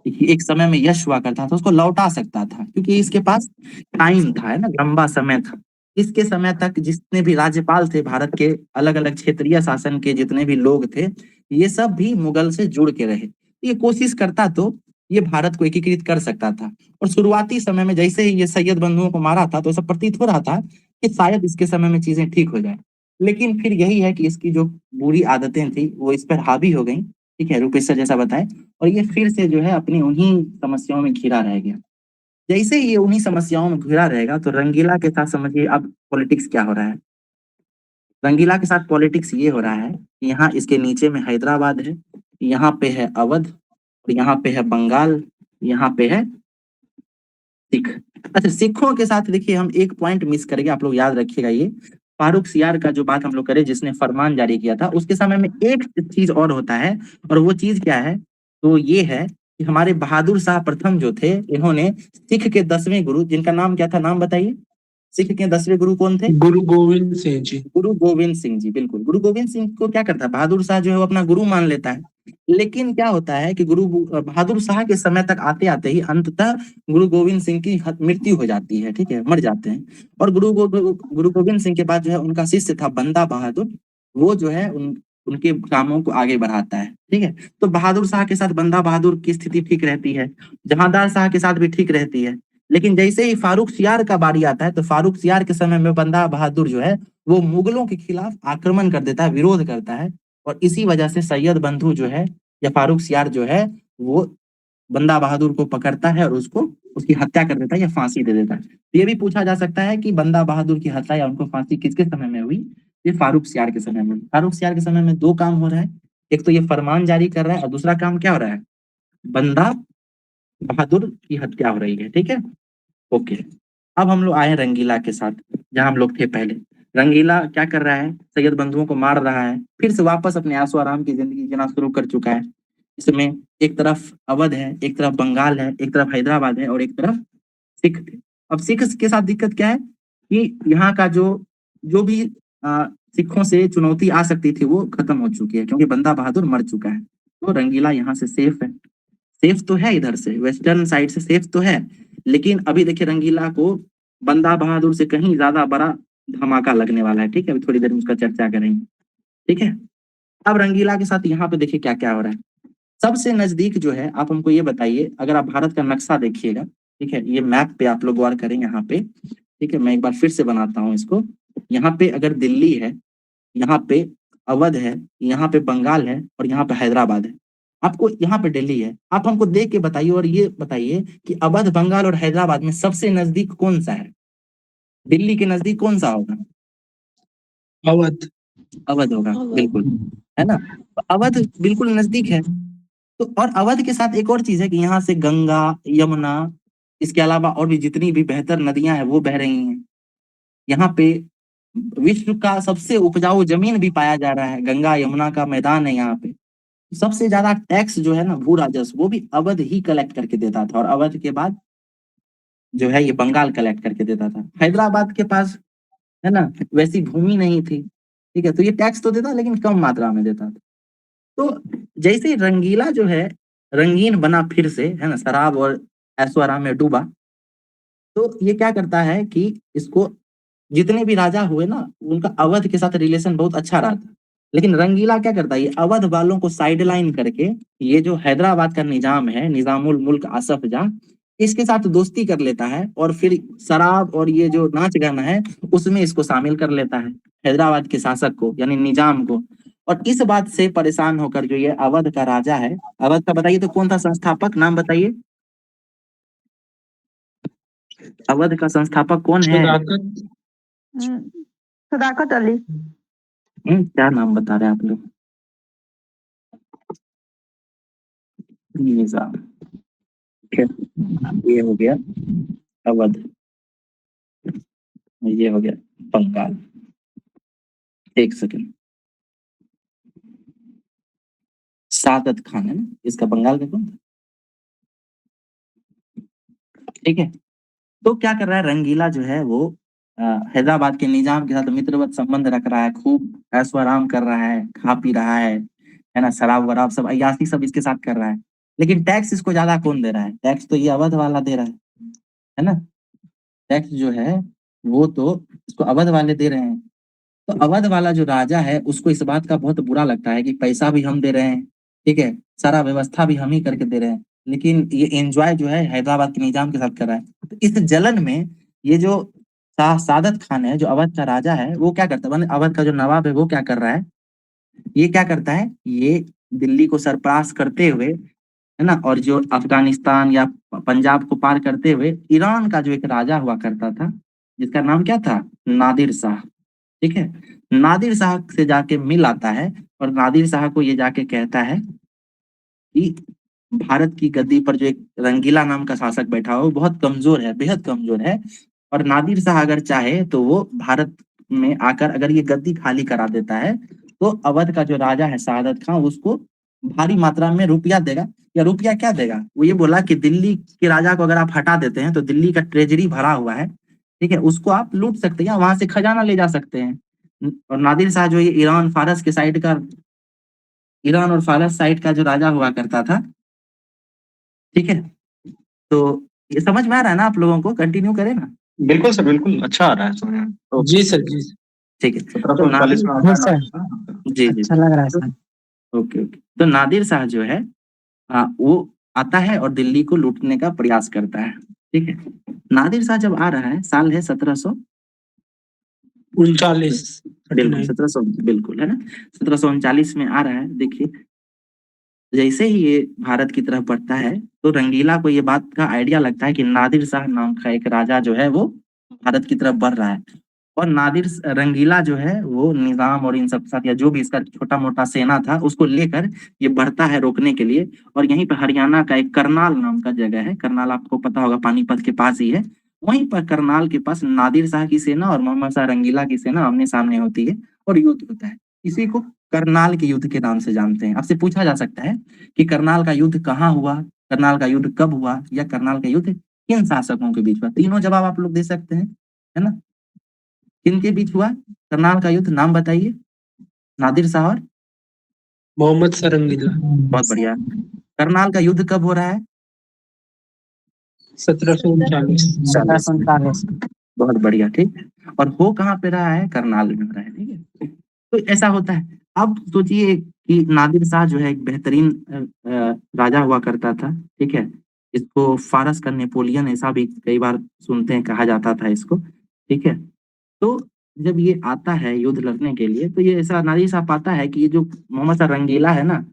एक समय में यश हुआ करता था, उसको लौटा सकता था, क्योंकि इसके पास टाइम था, है ना, लंबा समय था। इसके समय तक जितने भी राज्यपाल थे भारत के, अलग अलग क्षेत्रीय शासन के जितने भी लोग थे, ये सब भी मुगल से जुड़ के रहे। ये कोशिश करता तो ये भारत को एकीकृत कर सकता था। और शुरुआती समय में जैसे ही ये सैयद बंधुओं को मारा था तो ऐसा प्रतीत हो रहा था कि शायद इसके समय में चीजें ठीक हो जाए। लेकिन फिर यही है कि इसकी जो बुरी आदतें थी वो इस पर हावी हो गई। ठीक है, रूपेश सर जैसा बताए, और ये फिर से जो है अपनी उन्हीं समस्याओं में घिरा रह गया। जैसे ही ये उन्हीं समस्याओं में घिरा रहेगा तो रंगीला के साथ समझिए अब पॉलिटिक्स क्या हो रहा है। रंगीला के साथ पॉलिटिक्स ये हो रहा है कि यहाँ इसके नीचे में हैदराबाद है, यहाँ पे है अवध, और यहाँ पे है बंगाल, यहाँ पे है सिख। अच्छा, सिखों के साथ देखिए हम एक पॉइंट मिस करेंगे, आप लोग याद रखिएगा। ये फारूक सियार का जो बात हम लोग करें, जिसने फरमान जारी किया था, उसके समय में एक चीज और होता है, और वो चीज क्या है, तो ये है कि हमारे बहादुर शाह प्रथम जो थे, इन्होंने सिख के 10वें गुरु, जिनका नाम क्या था, नाम बताइए। सिख के 10वें गुरु कौन थे? गुरु गोविंद सिंह जी। गुरु गोविंद सिंह जी, बिल्कुल। गुरु गोविंद सिंह को क्या करता है, बहादुर शाह जो है वो अपना गुरु मान लेता है। लेकिन क्या होता है कि बहादुर शाह के समय तक आते आते ही अंततः गुरु गोविंद सिंह की मृत्यु हो जाती है। ठीक है, मर जाते हैं। और गुरु गोविंद सिंह के बाद जो है उनका शिष्य था बंदा बहादुर, वो जो है उनके कामों को आगे बढ़ाता है। ठीक है, तो बहादुर शाह के साथ बंदा बहादुर की स्थिति ठीक रहती है, जहांदार शाह के साथ भी ठीक रहती है। लेकिन जैसे ही फारूक सियार का बारी आता है तो फारूक सियार के समय में बंदा बहादुर जो है वो मुगलों के खिलाफ आक्रमण कर देता है, विरोध करता है। और इसी वजह से सैयद बंधु जो है या फारूक सियार जो है वो बंदा बहादुर को पकड़ता है और उसको उसकी हत्या कर देता है या फांसी दे देता है। तो ये भी पूछा जा सकता है कि बंदा बहादुर की हत्या या उनको फांसी किसके समय में हुई? ये फारूक सियार के समय में। फारूक सियार के समय में दो काम हो रहा है, एक तो ये फरमान जारी कर रहा है और दूसरा काम क्या हो रहा है, बंदा बहादुर की हत्या हो रही है। ठीक है, ओके। अब हम लोग आए रंगीला के साथ, जहां हम लोग थे पहले। रंगीला क्या कर रहा है, सैयद बंधुओं को मार रहा है, फिर से वापस अपने आसो आराम की जिंदगी जीना शुरू कर चुका है। इसमें एक तरफ अवध है, एक तरफ बंगाल है, एक तरफ हैदराबाद है और एक तरफ सिख थे। अब सिख के साथ दिक्कत क्या है कि यहाँ का जो भी सिखों से चुनौती आ सकती थी वो खत्म हो चुकी है, क्योंकि बंदा बहादुर मर चुका है। तो रंगीला यहाँ से सेफ है, सेफ तो है, इधर से वेस्टर्न साइड से सेफ तो है, लेकिन अभी देखिए रंगीला को बंदा बहादुर से कहीं ज्यादा बड़ा धमाका लगने वाला है। ठीक है, अभी थोड़ी देर में उसका चर्चा करेंगे। ठीक है, अब रंगीला के साथ यहाँ पे देखिए क्या क्या हो रहा है। सबसे नजदीक जो है, आप हमको ये बताइए, अगर आप भारत का नक्शा देखिएगा, ठीक है, ये मैप पे आप लोग गौर करें यहाँ पे। ठीक है, मैं एक बार फिर से बनाता हूँ इसको। यहाँ पे अगर दिल्ली है, यहाँ पे अवध है, यहाँ पे बंगाल है और यहाँ पे हैदराबाद है। आपको यहाँ पे दिल्ली है, आप हमको देख के बताइए और ये बताइए कि अवध, बंगाल और हैदराबाद में सबसे नजदीक कौन सा है? दिल्ली के नजदीक कौन सा होगा? अवध। अवध होगा, बिल्कुल, है ना। तो अवध बिल्कुल नजदीक है। तो और अवध के साथ एक और चीज है कि यहाँ से गंगा, यमुना, इसके अलावा और भी जितनी भी बेहतर नदियां हैं वो बह रही हैं। यहाँ पे विश्व का सबसे उपजाऊ जमीन भी पाया जा रहा है, गंगा यमुना का मैदान है यहाँ पे। सबसे ज्यादा टैक्स जो है ना, भू राजस्व, वो भी अवध ही कलेक्ट करके देता था, और अवध के बाद जो है ये बंगाल कलेक्ट करके देता था। हैदराबाद के पास, है ना, वैसी भूमि नहीं थी। ठीक है, तो ये टैक्स तो देता लेकिन कम मात्रा में देता था। तो जैसे रंगीला जो है रंगीन बना फिर से, है ना, शराब और ऐशो आराम में डूबा, तो ये क्या करता है कि इसको जितने भी राजा हुए ना, उनका अवध के साथ रिलेशन बहुत अच्छा रहा था। लेकिन रंगीला क्या करता है, ये अवध वालों को साइडलाइन करके ये जो हैदराबाद का निजाम है, निजामुल मुल्क आसफ जहाँ, इसके साथ दोस्ती कर लेता है और फिर शराब और ये जो नाच गाना है उसमें इसको शामिल कर लेता है, हैदराबाद के शासक को यानी निजाम को। और इस बात से परेशान होकर जो ये अवध का राजा है, अवध का बताइए तो कौन था संस्थापक, नाम बताइए। अवध का संस्थापक कौन है? सदाकत। सदाकत अली। क्या नाम बता रहे हैं आप लोग? निजाम। ठीक है, ये हो गया अवध, ये हो गया बंगाल। एक सेकंड, सादत खान है ना इसका, बंगाल का कौन था? ठीक है, तो क्या कर रहा है रंगीला जो है वो हैदराबाद के निजाम के साथ मित्रवत संबंध रख रहा है, खूब ऐशो आराम कर रहा है, खा पी रहा है ना, शराब वराब सब अय्याशी सब इसके साथ कर रहा है। लेकिन टैक्स इसको ज्यादा कौन दे रहा है? टैक्स तो ये अवध वाला दे रहा है ना। टैक्स जो है वो तो इसको अवध वाले दे रहे हैं। तो अवध वाला जो राजा है उसको इस बात का बहुत बुरा लगता है कि पैसा भी हम दे रहे हैं, ठीक है, सारा व्यवस्था भी हम ही करके दे रहे हैं, लेकिन ये एंजॉय जो है हैदराबाद के निजाम के साथ कर रहा है। तो इस जलन में ये जो सादत खान है, जो अवध का राजा है, वो क्या करता है, मतलब अवध का जो नवाब है वो क्या कर रहा है, ये क्या करता है, ये दिल्ली को सरपास करते हुए, है ना, और जो अफगानिस्तान या पंजाब को पार करते हुए ईरान का जो एक राजा हुआ करता था, जिसका नाम क्या था, नादिर शाह। ठीक है, नादिर शाह से जाके मिल आता है और नादिर शाह को ये जाके कहता है कि भारत की गद्दी पर जो एक रंगीला नाम का शासक बैठा हो वो बहुत कमजोर है, बेहद कमजोर है, और नादिर शाह अगर चाहे तो वो भारत में आकर अगर ये गद्दी खाली करा देता है तो अवध का जो राजा है सादत खान उसको भारी मात्रा में रुपया देगा। या रुपया क्या देगा, वो ये बोला कि दिल्ली के राजा को अगर आप हटा देते हैं तो दिल्ली का ट्रेजरी भरा हुआ है, ठीक है, उसको आप लूट सकते हैं, वहां से खजाना ले जा सकते हैं। और नादिर शाह जो ये ईरान फारस के साइड का, ईरान और फारस साइड का जो राजा हुआ करता था, ठीक है, तो ये समझ में आ रहा है ना आप लोगों को? कंटिन्यू करें ना? बिल्कुल सर, बिल्कुल अच्छा आ रहा है सुनने में। जी सर, जी सर। ठीक है, तो 1739 में नादिर, आता है। जी जी, अच्छा लग रहा है सर। ओके ओके, तो नादिर शाह जो है वो आता है और दिल्ली को लूटने का प्रयास करता है। ठीक है, नादिर शाह जब आ रहा है, साल है 1700, 39। बिल्कुल 1700, बिल्कुल, है ना, 1739 में आ रहा है। देखिए जैसे ही ये भारत की तरफ बढ़ता है तो रंगीला को ये बात का आइडिया लगता है कि नादिर शाह नाम का एक राजा जो है वो भारत की तरफ बढ़ रहा है, और रंगीला जो है वो निजाम और इन सब के साथ या जो भी इसका छोटा मोटा सेना था उसको लेकर ये बढ़ता है रोकने के लिए। और यहीं पे हरियाणा का एक करनाल नाम का जगह है, करनाल आपको पता होगा पानीपत के पास ही है, वहीं पर करनाल के पास नादिर शाह की सेना और मोहम्मद शाह रंगीला की सेना आमने सामने होती है और युद्ध होता है। इसी को करनाल के युद्ध के नाम से जानते हैं। आपसे पूछा जा सकता है कि करनाल का युद्ध कहाँ हुआ, करनाल का युद्ध कब हुआ, या करनाल का युद्ध किन शासकों के बीच हुआ। तीनों जवाब आप लोग दे सकते हैं, है ना। किनके बीच हुआ करनाल का युद्ध, नाम बताइए। नादिर शाह और मोहम्मद शाह रंगीला। बहुत बढ़िया। करनाल का युद्ध कब हो रहा है? 1739। 1749। बहुत बढ़िया, ठीक। और हो कहाँ पे रहा है? करनाल में हो रहा है, ठीक है। तो ऐसा होता है। अब सोचिए कि नादिर शाह जो है एक बेहतरीन राजा हुआ करता था, ठीक है। इसको फारस का नेपोलियन ऐसा भी कई बार सुनते हैं, कहा जाता था इसको, ठीक है। तो जब ये आता है युद्ध लड़ने के लिए, तो ये ऐसा नादिर शाह पाता है कि ये जो मोहम्मद शाह रंगीला है ना,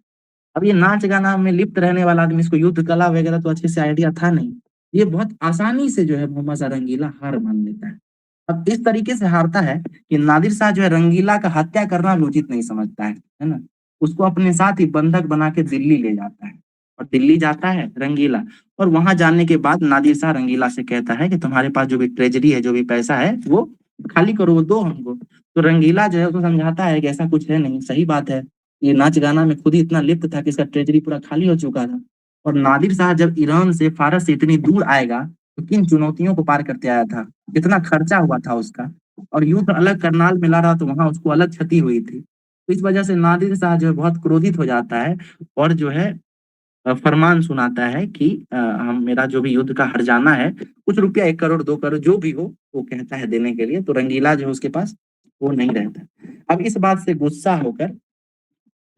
अब ये नाच गाना में लिप्त रहने वाला आदमी, इसको युद्ध कला वगैरह तो अच्छे से आइडिया था नहीं। ये बहुत आसानी से जो है मोहम्मद शाह रंगीला हार मान लेता है। अब इस तरीके से हारता है कि नादिर शाह जो है रंगीला का हत्या करना भी उचित नहीं समझता है ना। उसको अपने साथ ही बंधक बना के दिल्ली ले जाता है, और दिल्ली जाता है रंगीला। और वहां जाने के बाद नादिर शाह रंगीला से कहता है कि तुम्हारे पास जो भी ट्रेजरी है, जो भी पैसा है, वो खाली करो, वो दो हमको। तो रंगीला जो है उसको समझाता है कि ऐसा कुछ है नहीं, सही बात है, ये नाच गाना में खुद ही इतना लिप्त था कि इसका ट्रेजरी पूरा खाली हो चुका था। और नादिर शाह जब ईरान से, फारस से इतनी दूर आएगा, तो किन चुनौतियों को पार करते आया था, कितना खर्चा हुआ था उसका। और युद्ध अलग करनाल में लड़ा, तो वहां उसको अलग क्षति हुई थी। तो इस वजह से नादिर शाह जो है बहुत क्रोधित हो जाता है, और जो है फरमान सुनाता है कि हम, मेरा जो भी युद्ध का हर्जाना है, कुछ रुपया, 1 करोड़ 2 करोड़ जो भी हो, वो कहता है देने के लिए। तो रंगीला जो है उसके पास वो नहीं रहता। अब इस बात से गुस्सा होकर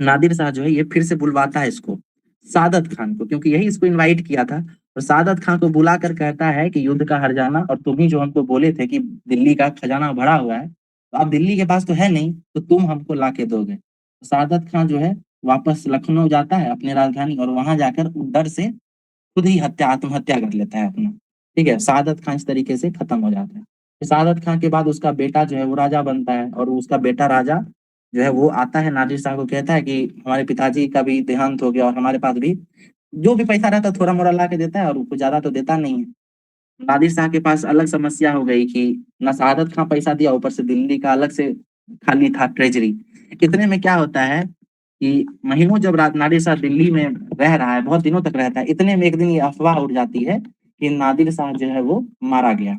नादिर शाह जो है ये फिर से बुलवाता है इसको, सादत खान को, क्योंकि यही इसको इनवाइट किया था। और सादत खान को बुलाकर कहता है कि युद्ध का हर्जाना, और तुम ही जो हमको बोले थे कि दिल्ली का खजाना भरा हुआ है, तो अब दिल्ली के पास तो है नहीं, तो तुम हमको ला के दोगे। तो सादत खान जो है वापस लखनऊ जाता है, अपनी राजधानी, और वहां जाकर डर से खुद ही आत्महत्या कर लेता है अपना, ठीक है। सादत खान इस तरीके से खत्म हो जाता है। फिर सादत खान के बाद उसका बेटा जो है वो राजा बनता है, और उसका बेटा राजा जो है वो आता है, नादिर शाह को कहता है कि हमारे पिताजी का भी देहांत हो गया, और हमारे पास भी जो भी पैसा रहता है थोड़ा मोड़ा ला के देता है, और कुछ ज्यादा तो देता नहीं है। नादिर शाह के पास अलग समस्या हो गई कि ना सादत खां पैसा दिया, ऊपर से दिल्ली का अलग से खाली था ट्रेजरी। इतने में क्या होता है कि महीनों जब नादिर शाह दिल्ली में रह रहा है, बहुत दिनों तक रहता है, इतने में एक दिन ये अफवाह उड़ जाती है कि नादिर शाह जो है वो मारा गया।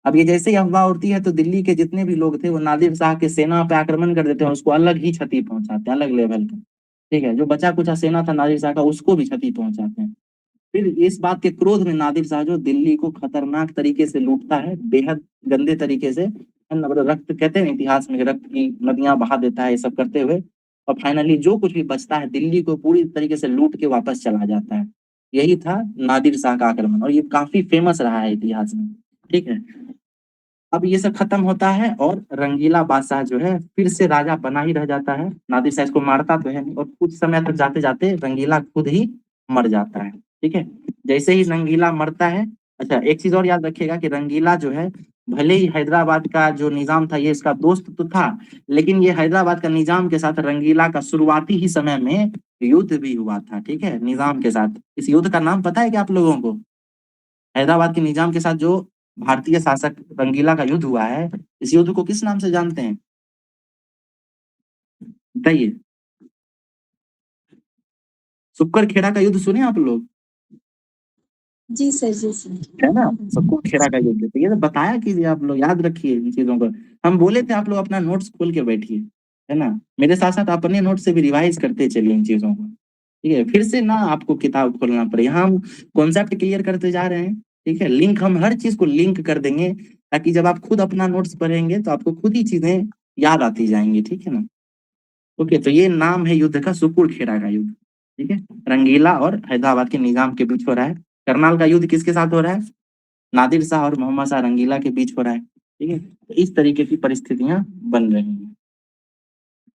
अब ये जैसे ही अफवाह उड़ती है, तो दिल्ली के जितने भी लोग थे वो नादिर शाह के सेना पे आक्रमण कर देते हैं, उसको अलग ही क्षति पहुंचाते हैं, अलग लेवल का, ठीक है। जो बचा कुचा सेना था नादिर शाह का, उसको भी क्षति पहुंचाते हैं। फिर इस बात के क्रोध में नादिर शाह जो दिल्ली को खतरनाक तरीके से लूटता है, बेहद गंदे तरीके से, मतलब रक्त, कहते हैं इतिहास में कि रक्त की नदियां बहा देता है, ये सब करते हुए। और फाइनली जो कुछ भी बचता है, दिल्ली को पूरी तरीके से लूट के वापस चला जाता है। यही था नादिर शाह का आक्रमण, और ये काफी फेमस रहा है इतिहास में, ठीक है। अब ये सब खत्म होता है, और रंगीला बादशाह जो है फिर से राजा बना ही रह जाता है। नादिर शाह इसको मारता तो है नहीं, और कुछ समय तक जाते जाते रंगीला खुद ही मर जाता है, ठीक है। जैसे ही रंगीला मरता है, अच्छा एक चीज और याद रखिएगा कि रंगीला जो है, भले ही हैदराबाद का जो निजाम था ये इसका दोस्त तो था, लेकिन ये हैदराबाद का निजाम के साथ रंगीला का शुरुआती ही समय में युद्ध भी हुआ था, ठीक है, निजाम के साथ। इस युद्ध का नाम पता है क्या आप लोगों को? हैदराबाद के निजाम के साथ जो भारतीय शासक रंगीला का युद्ध हुआ है, इस युद्ध को किस नाम से जानते हैं, बताइए। सुक्कर खेड़ा का युद्ध सुने आप लोग? जी सर, जी सर। है ना, सुक्कर खेड़ा का युद्ध। तो ये तो बताया कीजिए, आप लोग याद रखिए इन चीजों को। हम बोले थे आप लोग अपना नोट्स खोल के बैठिए, है ना। मेरे साथ साथ अपने नोट से भी रिवाइज करते चलिए इन चीजों को, ठीक है। फिर से ना आपको किताब खोलना पड़े, यहाँ हम कॉन्सेप्ट क्लियर करते जा रहे हैं, ठीक है। लिंक, हम हर चीज को लिंक कर देंगे, ताकि जब आप खुद अपना नोट्स पढ़ेंगे तो आपको खुद ही चीजें याद आती जाएंगी, ठीक है ना। ओके, तो ये नाम है युद्ध का, सुकुर खेड़ा का युद्ध, ठीक है। रंगीला और हैदराबाद के निजाम के बीच हो रहा है। करनाल का युद्ध किसके साथ हो रहा है? नादिर शाह और मोहम्मद शाह रंगीला के बीच हो रहा है, ठीक है। तो इस तरीके की परिस्थितियां बन रही हैं।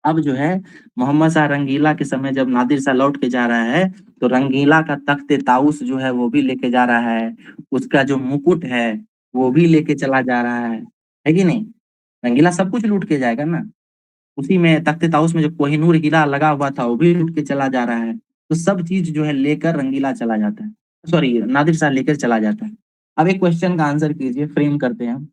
अब जो है मोहम्मद शाह रंगीला के समय जब नादिर शाह लौट के जा रहा है, तो रंगीला का तख्ते ताउस जो है वो भी लेके जा रहा है, उसका जो मुकुट है वो भी लेके चला जा रहा है कि नहीं। रंगीला सब कुछ लूट के जाएगा ना। उसी में तख्ते ताउस में जो कोहिनूर हीरा लगा हुआ था वो भी लूट के चला जा रहा है। तो सब चीज जो है लेकर रंगीला चला जाता है, सॉरी नादिर शाह लेकर चला जाता है। अब एक क्वेश्चन का आंसर कीजिए, फ्रेम करते हैं हम।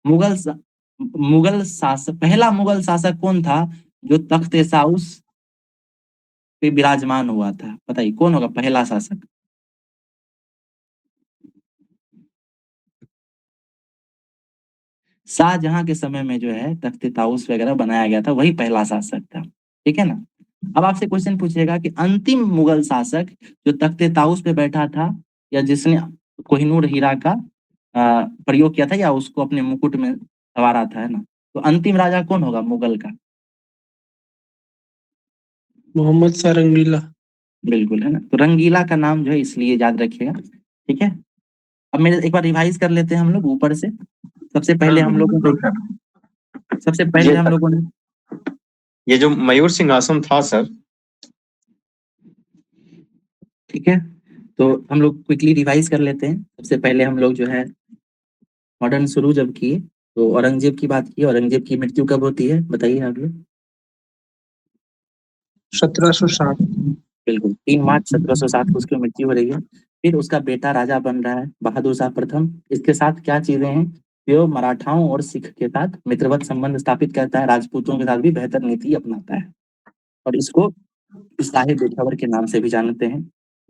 मुगल शासक, पहला मुगल शासक कौन था जो तख्ते साउस पे विराजमान हुआ था? बताइए कौन होगा पहला शासक? शाहजहां के समय में जो है तख्ते ताउस वगैरह बनाया गया था, वही पहला शासक था। ठीक है ना? अब आपसे क्वेश्चन पूछेगा कि अंतिम मुगल शासक जो तख्ते ताउस पे बैठा था, या जिसने कोहिनूर हीरा का प्रयोग किया था, या उसको अपने मुकुट में संवारा था, है ना? तो अंतिम राजा कौन होगा मुगल का? मोहम्मद शाह रंगीला। बिल्कुल, है ना? तो रंगीला का नाम जो है इसलिए याद रखिएगा। ठीक है, अब मेरे एक बार रिवाइज कर लेते हैं हम लोग ऊपर से। सबसे पहले हम लोगों ने ये जो मयूर सिंहासन था सर, ठीक है, तो हम लोग क्विकली रिवाइज कर लेते हैं। सबसे पहले हम लोग जो है मॉडर्न शुरू जब किए तो औरंगजेब की बात की। औरंगजेब की मृत्यु कब होती है बताइए आप लोग? 1760। बिल्कुल, 3 मार्च 1707 को उसकी मृत्यु हो रही है। फिर उसका बेटा राजा बन रहा है बहादुर शाह प्रथम। इसके साथ क्या चीजें हैं? वो मराठाओं और सिख के साथ मित्रवत संबंध स्थापित करता है, राजपूतों के साथ भी बेहतर नीति अपनाता है, और इसको शाही पेशावर के नाम से भी जानते हैं।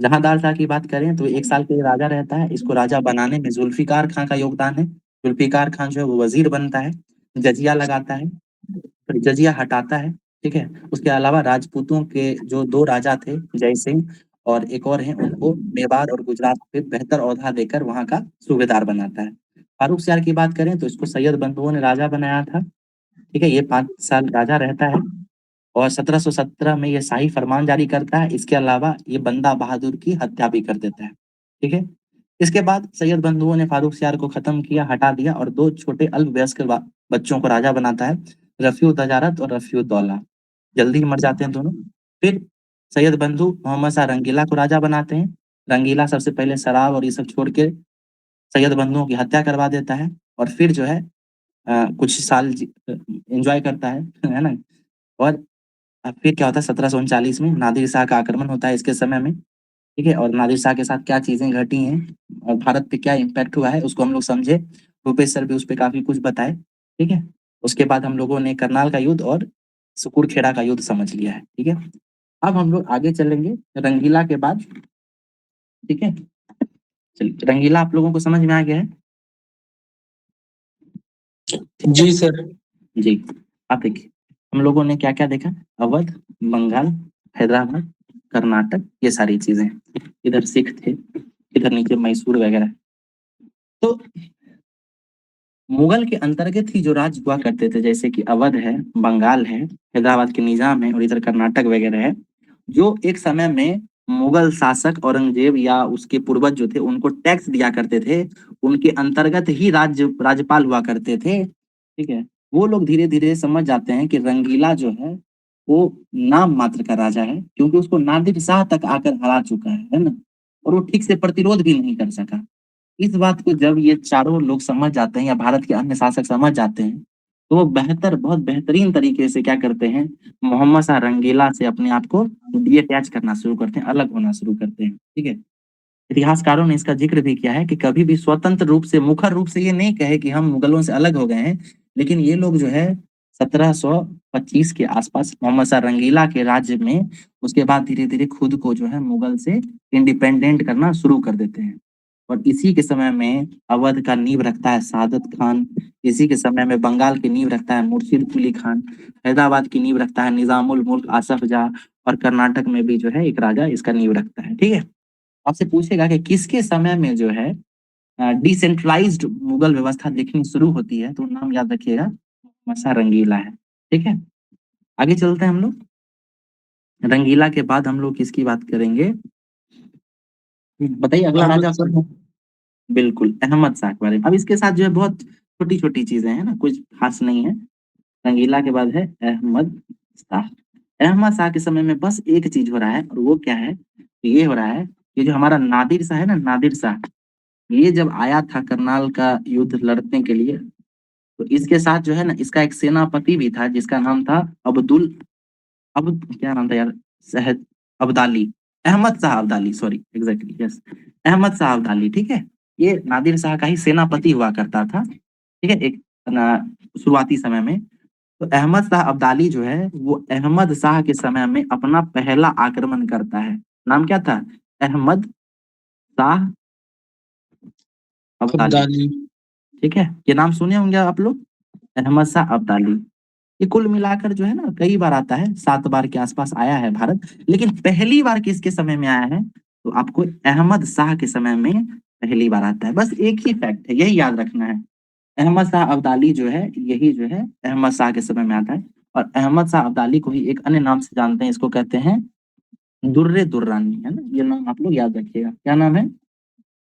जहांदार शाह की बात करें तो 1 साल के लिए राजा रहता है। इसको राजा बनाने में जुल्फिकार खां का योगदान है। जुल्फिकार खां जो है वो वजीर बनता है, जजिया लगाता है, फिर जजिया हटाता है। ठीक है, उसके अलावा राजपूतों के जो 2 राजा थे, जय सिंह और एक और हैं, उनको मेवाड़ और गुजरात पे बेहतर ओहदा देकर वहां का सूबेदार बनाता है। फारूक सियार की बात करें तो इसको सैयद बंधुओं ने राजा बनाया था। ठीक है, ये 5 साल राजा रहता है और 1717 में ये शाही फरमान जारी करता है। इसके अलावा ये बंदा बहादुर की हत्या भी कर देता है। ठीक है, इसके बाद सैयद बंधुओं ने फारूक सियार को खत्म किया, हटा दिया, और 2 छोटे अल्पवयस्क बच्चों को राजा बनाता है, रफीउ तजारत और रफीउ दौला। जल्दी ही मर जाते हैं दोनों। फिर सैयद बंधु मोहम्मद शाह रंगीला को राजा बनाते हैं। रंगीला सबसे पहले शराब और ये सब छोड़ के सैयद बंधुओं की हत्या करवा देता है, और फिर जो है कुछ साल एंजॉय करता है ना? और फिर क्या होता है 1739 में नादिर शाह का आक्रमण होता है इसके समय में। ठीक है, और नादिर शाह के साथ क्या चीजें घटी हैं और भारत पे क्या इम्पैक्ट हुआ है उसको हम लोग समझे। भूपेश सर भी उस पर काफी कुछ बताए। ठीक है, उसके बाद हम लोगों ने करनाल का युद्ध और सुकुरखेड़ा का युद्ध समझ लिया है। ठीक है, अब हम लोग आगे चलेंगे रंगीला के बाद। ठीक है, चलिए, रंगीला आप लोगों को समझ में आ गया है? जी सर। जी, आप देखिए हम लोगों ने क्या क्या देखा? अवध, बंगाल, हैदराबाद, कर्नाटक, ये सारी चीजें। इधर सिख थे, इधर नीचे मैसूर वगैरह। तो मुगल के अंतर्गत ही जो राज्य हुआ करते थे, जैसे कि अवध है, बंगाल है, हैदराबाद के निजाम है, और इधर कर्नाटक वगैरह है, जो एक समय में मुगल शासक औरंगजेब या उसके पूर्वज जो थे उनको टैक्स दिया करते थे, उनके अंतर्गत ही राज्यपाल हुआ करते थे। ठीक है, वो लोग धीरे धीरे समझ जाते हैं कि रंगीला जो है वो नाम मात्र का राजा है, क्योंकि उसको नादिर शाह तक आकर हरा चुका है ना? और वो ठीक से प्रतिरोध भी नहीं कर सका। इस बात को जब ये चारों लोग समझ जाते हैं या भारत के अन्य शासक समझ जाते हैं, तो वो बहुत बेहतरीन तरीके से क्या करते हैं, मोहम्मद शाह रंगीला से अपने आप को डीअटैच करना शुरू करते हैं, अलग होना शुरू करते हैं। ठीक है, इतिहासकारों ने इसका जिक्र भी किया है कि कभी भी स्वतंत्र रूप से, मुखर रूप से ये नहीं कहे कि हम मुगलों से अलग हो गए हैं, लेकिन ये लोग जो है 1725 के आसपास मोहम्मद शाह रंगीला के राज्य में, उसके बाद धीरे धीरे खुद को जो है मुगल से इंडिपेंडेंट करना शुरू कर देते हैं। और इसी के समय में अवध का नींव रखता है सादत खान, इसी के समय में बंगाल की नींव रखता है मुर्शिद कुली खान, हैदराबाद की नींव रखता है निजामुल मुल्क आसफ जाह, और कर्नाटक में भी जो है एक राजा इसका नींव रखता है। ठीक है, आपसे पूछेगा कि किसके समय में जो है डिसेंट्रलाइज्ड मुगल व्यवस्था दिखनी शुरू होती है, तो नाम याद रखिएगा, मसा रंगीला है। ठीक है, आगे चलते हैं हम लोग। रंगीला के बाद हम लोग किसकी बात करेंगे बताइए? अगला राजा कौन है? बिल्कुल, अहमद शाह के बारे में। अब इसके साथ जो है बहुत छोटी छोटी चीजें हैं ना, कुछ खास नहीं है। रंगीला के बाद है अहमद शाह। अहमद शाह के समय में बस एक चीज हो रहा है, और वो क्या है? ये हो रहा है कि जो हमारा नादिर शाह है ना, नादिर शाह, ये जब आया था करनाल का युद्ध लड़ने के लिए, तो इसके साथ जो है ना, इसका एक सेनापति भी था जिसका नाम था अब क्या नाम था यार, शहद Abdali, Ahmad Shah Abdali, sorry, exactly, yes, Ahmad Shah Abdali. ठीक है, ये नादिर शाह का ही सेनापति हुआ करता था, ठीक है, एक शुरुआती समय में। तो अहमद शाह अब्दाली जो है वो अहमद शाह के समय में अपना पहला आक्रमण करता है। नाम क्या था? अहमद शाह अब्दाली, अब्दाली। ठीक है, ये नाम सुने होंगे आप लोग, अहमद शाह अब्दाली। ये कुल मिलाकर जो है ना कई बार आता है, 7 बार के आसपास आया है भारत, लेकिन पहली बार किसके समय में आया है? तो आपको अहमद शाह के समय में पहली बार आता है। बस एक ही फैक्ट है, यही याद रखना है। अहमद शाह अब्दाली जो है यही जो है अहमद शाह के समय में आता है। और अहमद शाह अब्दाली को ही एक अन्य नाम से जानते हैं, इसको कहते हैं दुर्रे दुर्रानी, है ना, ये नाम आप लोग याद रखिएगा। क्या नाम है?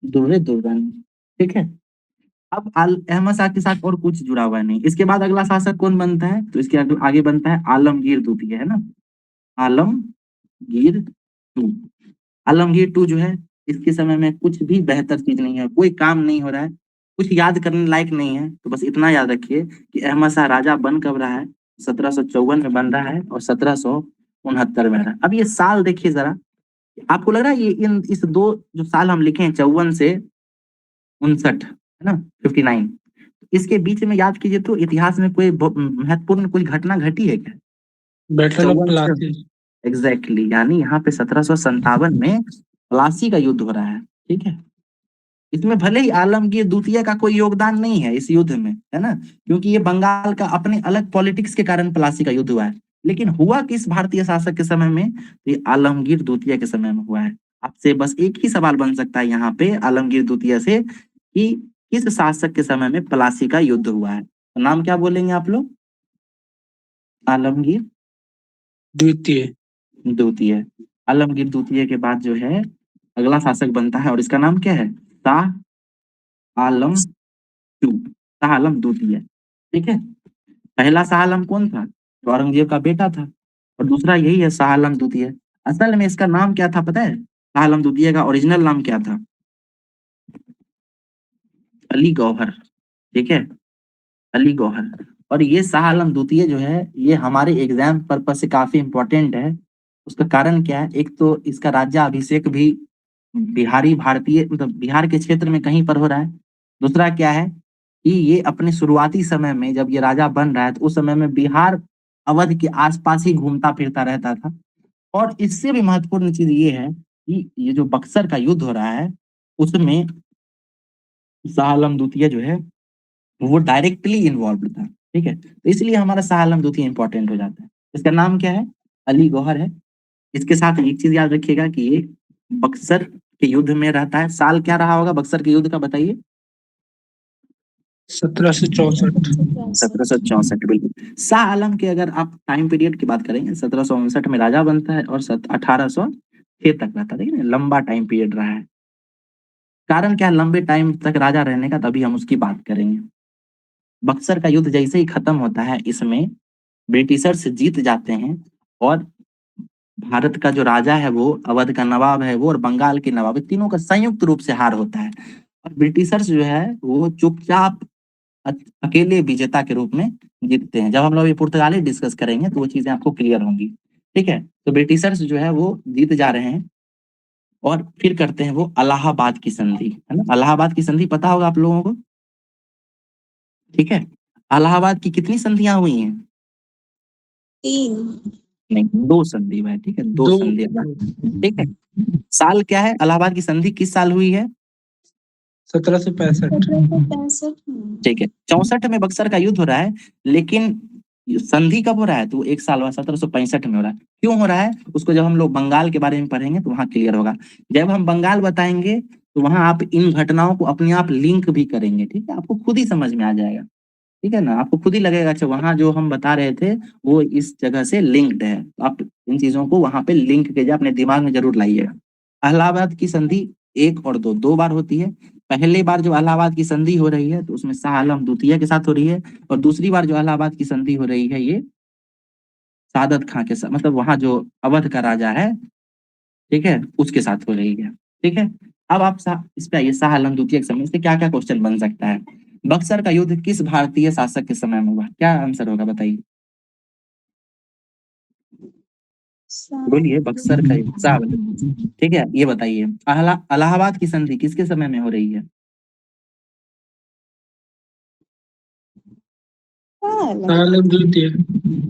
दुर्रे दुर्रानी, ठीक है। अब अहमद शाह के साथ और कुछ जुड़ा हुआ नहीं। इसके बाद अगला शासक कौन बनता है? तो इसके आगे बनता है आलमगीर द्वितीय, है ना, आलमगीर टू। आलमगीर टू जो है इसके समय में कुछ भी बेहतर चीज नहीं है, कोई काम नहीं हो रहा है, कुछ याद करने लायक नहीं है। तो बस इतना याद रखिए कि अहमद शाह राजा बन कब रहा है? 1754 में बन रहा है और 1769 में रहा है। अब ये साल देखिए जरा, आपको लग रहा है ये इस दो जो साल हम लिखे हैं 54 से 59, है ना, 59, इसके बीच में याद कीजिए तो इतिहास में कोई महत्वपूर्ण कोई घटना घटी है क्या? Battle of Plassey. एग्जैक्टली, यानी यहाँ पे 1757 में प्लासी का युद्ध हो रहा है, ठीक है। इसमें भले ही आलमगीर द्वितीय का कोई योगदान नहीं है इस युद्ध में, है ना, क्योंकि ये बंगाल का अपने अलग पॉलिटिक्स के कारण प्लासी का युद्ध हुआ है। लेकिन हुआ किस भारतीय शासक के समय में? तो ये आलमगीर द्वितीय के समय में हुआ है। आपसे बस एक ही सवाल बन सकता है यहाँ पे आलमगीर द्वितीय से कि किस शासक के समय में प्लासी का युद्ध हुआ है? तो नाम क्या बोलेंगे आप लोग? आलमगीर द्वितीय। द्वितीय। आलमगीर द्वितीय के बाद जो है अगला शासक बनता है और इसका नाम क्या है? शाह आलम टू, शाह आलम द्वितीय, ठीक है। पहला शाह आलम कौन था? तो औरंगजेब का बेटा था, और दूसरा यही है शाह आलम द्वितीय। असल में इसका नाम क्या था पता है? शाह आलम द्वितीय का ओरिजिनल नाम क्या था? अली गौहर, ठीक है, अली गौहर। और ये शाह आलम द्वितीय जो है ये हमारे एग्जाम पर्पज से काफी इंपॉर्टेंट है। उसका कारण क्या है? एक तो इसका राज्याभिषेक भी बिहारी भारतीय मतलब बिहार के क्षेत्र में कहीं पर हो रहा है। दूसरा क्या है कि ये अपने शुरुआती समय में जब ये राजा बन रहा है तो उस समय में बिहार अवध के आसपास ही घूमता फिरता रहता था। और इससे भी महत्वपूर्ण चीज ये है कि ये जो बक्सर का युद्ध हो रहा है उसमें शाह आलम द्वितीय जो है वो डायरेक्टली इन्वॉल्व था, ठीक है। तो इसलिए हमारा शाह आलम द्वितीय इंपॉर्टेंट हो जाता है। इसका नाम क्या है? अली गौहर है। इसके साथ एक चीज याद रखिएगा कि ये बक्सर के युद्ध में रहता है। साल क्या रहा होगा बक्सर के युद्ध का, बताइए? 1764। 1764, बिल्कुल। शाह आलम के अगर आप टाइम पीरियड की बात करेंगे 1759 में राजा बनता है और 1806 तक रहता है। देखिए ना, लंबा टाइम पीरियड रहा है। कारण क्या है लंबे टाइम तक राजा रहने का? तभी हम उसकी बात करेंगे। बक्सर का युद्ध जैसे ही खत्म होता है इसमें ब्रिटिशर्स जीत जाते हैं और भारत का जो राजा है वो, अवध का नवाब है वो, और बंगाल के नवाब, तीनों का संयुक्त रूप से हार होता है। और ब्रिटिशर्स जो है वो चुपचाप अकेले विजेता के रूप में जीतते हैं। जब हम लोग ये पुर्तगाली डिस्कस करेंगे तो वो चीजें आपको क्लियर होंगी, ठीक है। तो ब्रिटिशर्स जो है वो जीत जा रहे हैं और फिर करते हैं वो इलाहाबाद की संधि, है ना। इलाहाबाद की संधि पता होगा आप लोगों को, ठीक है। इलाहाबाद की कितनी संधियां हुई हैं? 3। नहीं, 2 संधि हुआ है, ठीक है, 2 दो। संधि, ठीक है। साल क्या है? इलाहाबाद की संधि किस साल हुई है? 1765। 1765 में। ठीक है, 64 में बक्सर का युद्ध हो रहा है, लेकिन संधि कब हो रहा है? तो एक साल बाद 1765 में हो रहा है। क्यों हो रहा है उसको जब हम लोग बंगाल के बारे में पढ़ेंगे तो वहां क्लियर होगा। जब हम बंगाल बताएंगे तो वहां आप इन घटनाओं को अपने आप लिंक भी करेंगे, ठीक है, आपको खुद ही समझ में आ जाएगा, ठीक है ना। आपको खुद ही लगेगा अच्छा वहां जो हम बता रहे थे वो इस जगह से लिंक्ड है। तो आप इन चीजों को वहां पे लिंक कीजिए, अपने दिमाग में जरूर लाइएगा। इलाहाबाद की संधि 1 और 2 बार होती है। पहली बार जो इलाहाबाद की संधि हो रही है तो उसमें शाह आलम द्वितीय के साथ हो रही है, और दूसरी बार जो इलाहाबाद की संधि हो रही है ये सादत खां के साथ, मतलब वहां जो अवध का राजा है, ठीक है, उसके साथ हो रही है, ठीक है। अब आप इस पे आइए, शाह आलम द्वितीय के समय से क्या क्या क्वेश्चन बन सकता है? बक्सर का युद्ध किस भारतीय शासक के समय में हुआ? क्या आंसर होगा बताइए? बोलिए, बक्सर का युद्ध शाह, ठीक है। ये बताइए इलाहाबाद की संधि किसके समय में हो रही है? हाँ, सालम द्वितीय।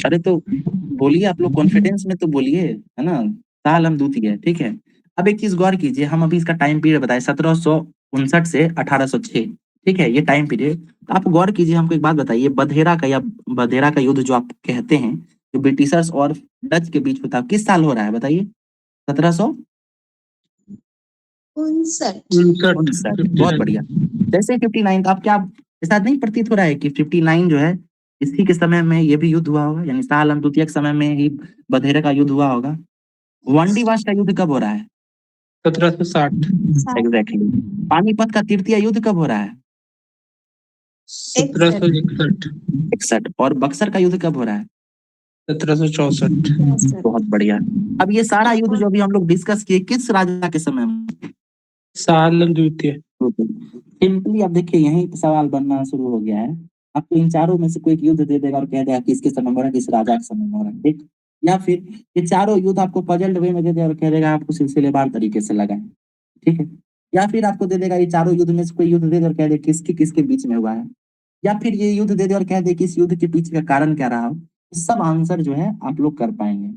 अरे तो बोलिए, आप लोग कॉन्फिडेंस में तो बोलिए, है ना। सालम द्वितीय, ठीक है। अब एक चीज गौर कीजिए, हम अभी इसका टाइम पीरियड बताए 1759 से 1806, ठीक है, ये टाइम पीरियड। तो आप गौर कीजिए, हमको एक बात बताइए, बधेरा का या बधेरा का युद्ध जो आप कहते हैं, जो ब्रिटिशर्स और डच के बीच होता है, किस साल हो रहा है बताइए? 1759। 59 बहुत बढ़िया। जैसे 59, आप क्या ऐसा नहीं प्रतीत हो रहा है कि 59 जो है इसी के समय में ये भी युद्ध हुआ होगा, यानी शाह आलम द्वितीय के समय में ही बधेरे का युद्ध हुआ होगा। वांडीवास का युद्ध कब हो रहा है? 1760। एग्जैक्टली। पानीपत का तृतीय युद्ध कब हो रहा है? 1761। 61। और बक्सर का युद्ध कब हो रहा है? 1764। बहुत बढ़िया। अब ये सारा युद्ध जो अभी हम लोग डिस्कस किए, किस राजा के समय में? सालम द्वितीय। सिंपली अब देखिए, यही सवाल बनना शुरू हो गया है। आपको इन चारों में से कोई एक युद्ध दे देगा और कह देगा किसके समय में हो रहा है, किस राजा के समय में हो रहा है, ठीक। या फिर ये चारों युद्ध आपको पजल्ड वे में दे देगा और कह देगा आपको सिलसिलेवार तरीके से लगाएं, ठीक है। या फिर आपको दे देगा ये चारों युद्ध में से कोई युद्ध दे दे और कह दे किसके किसके बीच में हुआ है। या फिर ये युद्ध दे दे और कह दे कि इस युद्ध के पीछे का कारण क्या रहा हो। सब आंसर जो है आप लोग कर पाएंगे।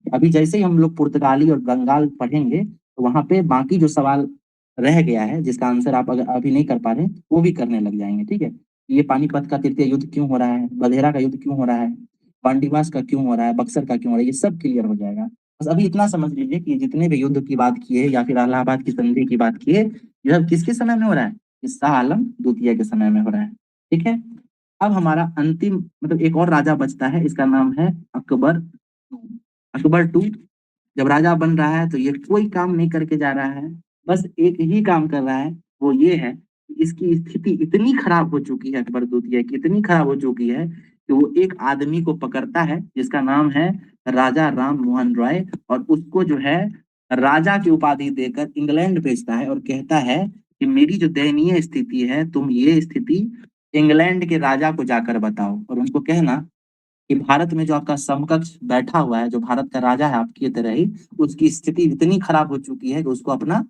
अभी जैसे ही हम लोग पुर्तगाली और बंगाल पढ़ेंगे, तो वहां पे बाकी जो सवाल रह गया है, जिसका आंसर आप अगर अभी नहीं कर पा रहे, वो भी करने लग जाएंगे, ठीक है। ये पानीपत का तृतीय युद्ध क्यों हो रहा है, बधेरा का युद्ध क्यों हो रहा है, पांडीवास का क्यों हो रहा है, बक्सर का क्यों हो रहा है, ये सब क्लियर हो जाएगा। बस अभी इतना समझ लीजिए कि जितने भी युद्ध की बात की है या फिर इलाहाबाद की संधि की बात की है, ये सब किसके समय में हो रहा है? ये शाह आलम द्वितीय के समय में हो रहा है, ठीक है। अब हमारा अंतिम मतलब एक और राजा बचता है, इसका नाम है अकबर। अकबर टू जब राजा बन रहा है तो ये कोई काम नहीं करके जा रहा है, बस एक ही काम कर रहा है, वो ये है कि इसकी स्थिति इतनी खराब हो चुकी है, अकबर द्वितीय की इतनी खराब हो चुकी है कि वो एक आदमी को पकड़ता है जिसका नाम है राजा राम मोहन रॉय, और उसको जो है राजा की उपाधि देकर इंग्लैंड भेजता है और कहता है कि मेरी जो दयनीय स्थिति है, तुम ये स्थिति इंग्लैंड के राजा को जाकर बताओ और उनको कहना कि भारत में जो आपका समकक्ष बैठा हुआ है, जो भारत का राजा है आपकी तरह ही, उसकी स्थिति इतनी खराब हो चुकी है कि उसको अपना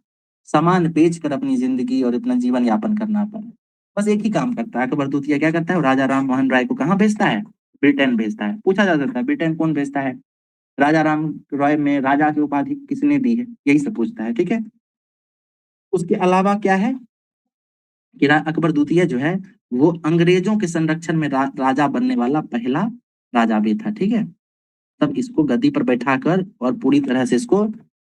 सामान बेच कर अपनी जिंदगी और अपना जीवन यापन करना पड़ा। बस एक ही काम करता है अकबर द्वितीय, क्या करता है, राजा राम मोहन राय को कहाँ भेजता है? ब्रिटेन भेजता है। पूछा जा सकता है ब्रिटेन कौन भेजता है, राजा राम रॉय में राजा की उपाधि किसने दी है, यही सब पूछता है, ठीक है। उसके अलावा क्या है कि अकबर द्वितीय जो है वो अंग्रेजों के संरक्षण में राजा बनने वाला पहला राजा भी था, ठीक है। तब इसको गद्दी पर बैठाकर और पूरी तरह से इसको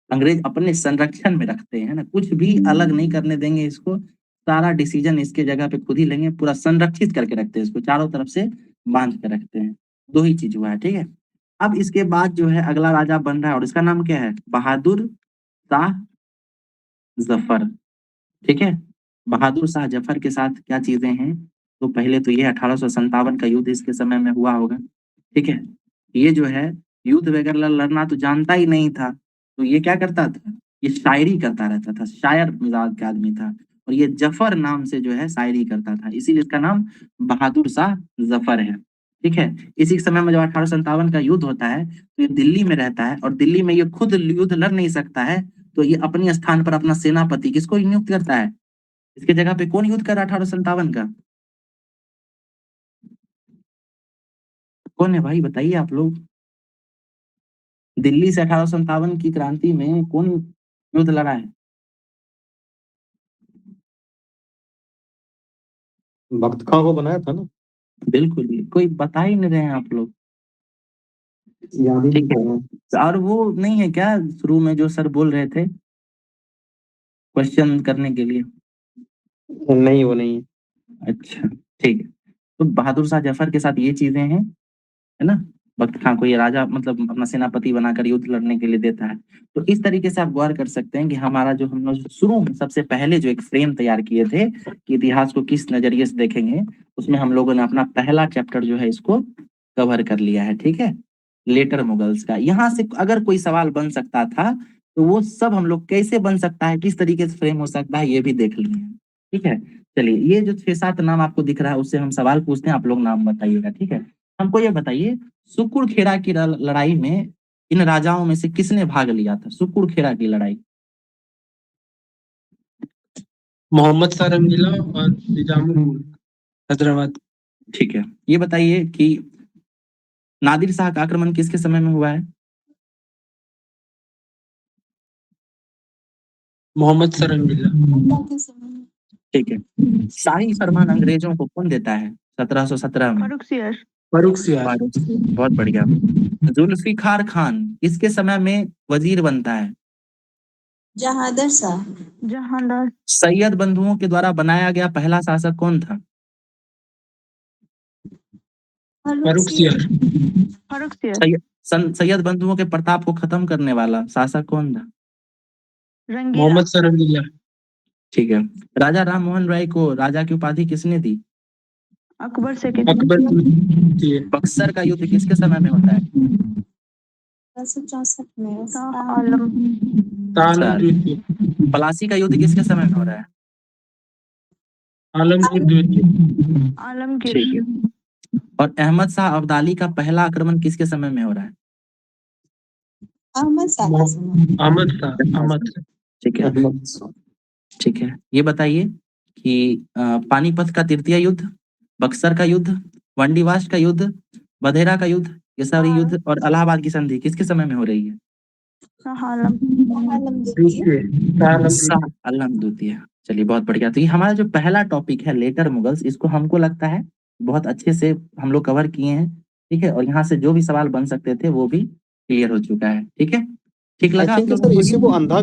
अंग्रेज अपने संरक्षण में रखते हैं ना, कुछ भी अलग नहीं करने देंगे इसको, सारा डिसीजन इसके जगह पे खुद ही लेंगे, पूरा संरक्षित करके रखते हैं इसको, चारों तरफ से बांध के रखते हैं। दो ही चीज हुआ है, ठीक है। अब इसके बाद जो है अगला राजा बन रहा है और इसका नाम क्या है? बहादुर शाह जफर, ठीक है। बहादुर शाह जफर के साथ क्या चीजें हैं? तो पहले तो ये 1857 का युद्ध इसके समय में हुआ होगा, ठीक है। ये जो है युद्ध वगैरह लड़ना तो जानता ही नहीं था, तो ये क्या करता था, ये शायरी करता रहता था, शायर मिजाज का आदमी था, और ये जफर नाम से जो है शायरी करता था, इसीलिए इसका नाम बहादुर शाह जफर है, ठीक है। इसी समय में जब 1857 का युद्ध होता है तो ये दिल्ली में रहता है, और दिल्ली में ये खुद युद्ध लड़ नहीं सकता है, तो ये अपने स्थान पर अपना सेनापति किसको नियुक्त करता है? इसके जगह पे कौन युद्ध कर रहा 1857 का? कौन है भाई, बताइए आप लोग। दिल्ली से 1857 की क्रांति में कौन युद्ध लड़ा है? वक्त खां को बनाया था ना। बिल्कुल भी कोई बता ही नहीं रहे हैं आप लोग, याद ही ठीक है। नहीं। और वो नहीं है क्या शुरू में जो सर बोल रहे थे क्वेश्चन करने के लिए? नहीं, वो नहीं है। अच्छा, ठीक है। तो बहादुर शाह जफर के साथ ये चीजें हैं, है ना। बख्त खां को ये राजा मतलब अपना सेनापति बनाकर युद्ध लड़ने के लिए देता है। तो इस तरीके से आप गौर कर सकते हैं कि हमारा जो हम लोग शुरू में सबसे पहले जो एक फ्रेम तैयार किए थे कि इतिहास को किस नजरिए से देखेंगे, उसमें हम लोगों ने अपना पहला चैप्टर जो है इसको कवर कर लिया है, ठीक है। लेटर मुगल्स का यहाँ से अगर कोई सवाल बन सकता था तो वो सब हम लोग कैसे बन सकता है, किस तरीके से फ्रेम हो सकता है, ये भी देख लिए हैं, ठीक है। चलिए, ये जो 6-7 नाम आपको दिख रहा है उससे हम सवाल पूछते हैं, आप लोग नाम बताइएगा, ठीक है। हमको ये बताइए, सुकुड़खेड़ा की लड़ाई में इन राजाओं में से किसने भाग लिया था? सुकुड़खेड़ा की लड़ाई। मोहम्मद शाह रंगीला और निजामुल मुल्क हैदराबाद। ठीक है, ये बताइए कि नादिर शाह का आक्रमण किसके समय में हुआ है? मोहम्मद सरंगिला। अल्लाह के समय। ठीक है। शाही फरमान अंग्रेजों को कौन देता है 1717 में? फारूक सियार। फारूक सियार। फारूक, बहुत बढ़िया। जुल्फिकार खान किसके समय में वजीर बनता है? जहादर शाह। जहांदार। सैयद बंधुओं के द्वारा बनाया गया पहला शासक कौन था? फारूक सियार। फारूक सियार। सैयद बंधुओं के प्रताप को खत्म करने वाला शासक कौन था? रंगीला। मोहम्मद सरंगिला। ठीक है। राजा राम मोहन राय को राजा की उपाधि किसने दी? अकबर सेकंड। अकबर द्वितीय। बक्सर का युद्ध किसके समय में होता है? 1864 में। शाह आलम। आलम द्वितीय। पलासी का युद्ध किसके समय में हो रहा है? आलमगीर द्वितीय। आलमगीर। ठीक है। और अहमद शाह अब्दाली का पहला आक्रमण किसके समय में हो रहा है? अहमद शाह के समय। अहमद शाह। अहमद शाह। ठीक है। ठीक है। ये बताइए कि पानीपत का तृतीय युद्ध, बक्सर का युद्ध, वंडीवास का युद्ध, बधेरा का युद्ध, ये सारी युद्ध और इलाहाबाद की संधि किसके समय में हो रही है? शाह आलम। आलम द्वितीय। द्वितीय। शाह आलम द्वितीय। शाह आलम द्वितीय। चलिए बहुत बढ़िया। तो ये हमारा जो पहला टॉपिक है लेटर मुगल्स, इसको हमको लगता है बहुत अच्छे से हम लोग कवर किए हैं। ठीक है। और यहाँ से जो भी सवाल बन सकते थे वो भी क्लियर हो चुका है। ठीक है। ठीक आई लगा आप थिंक लोगों सर को इसी ये? को अंधा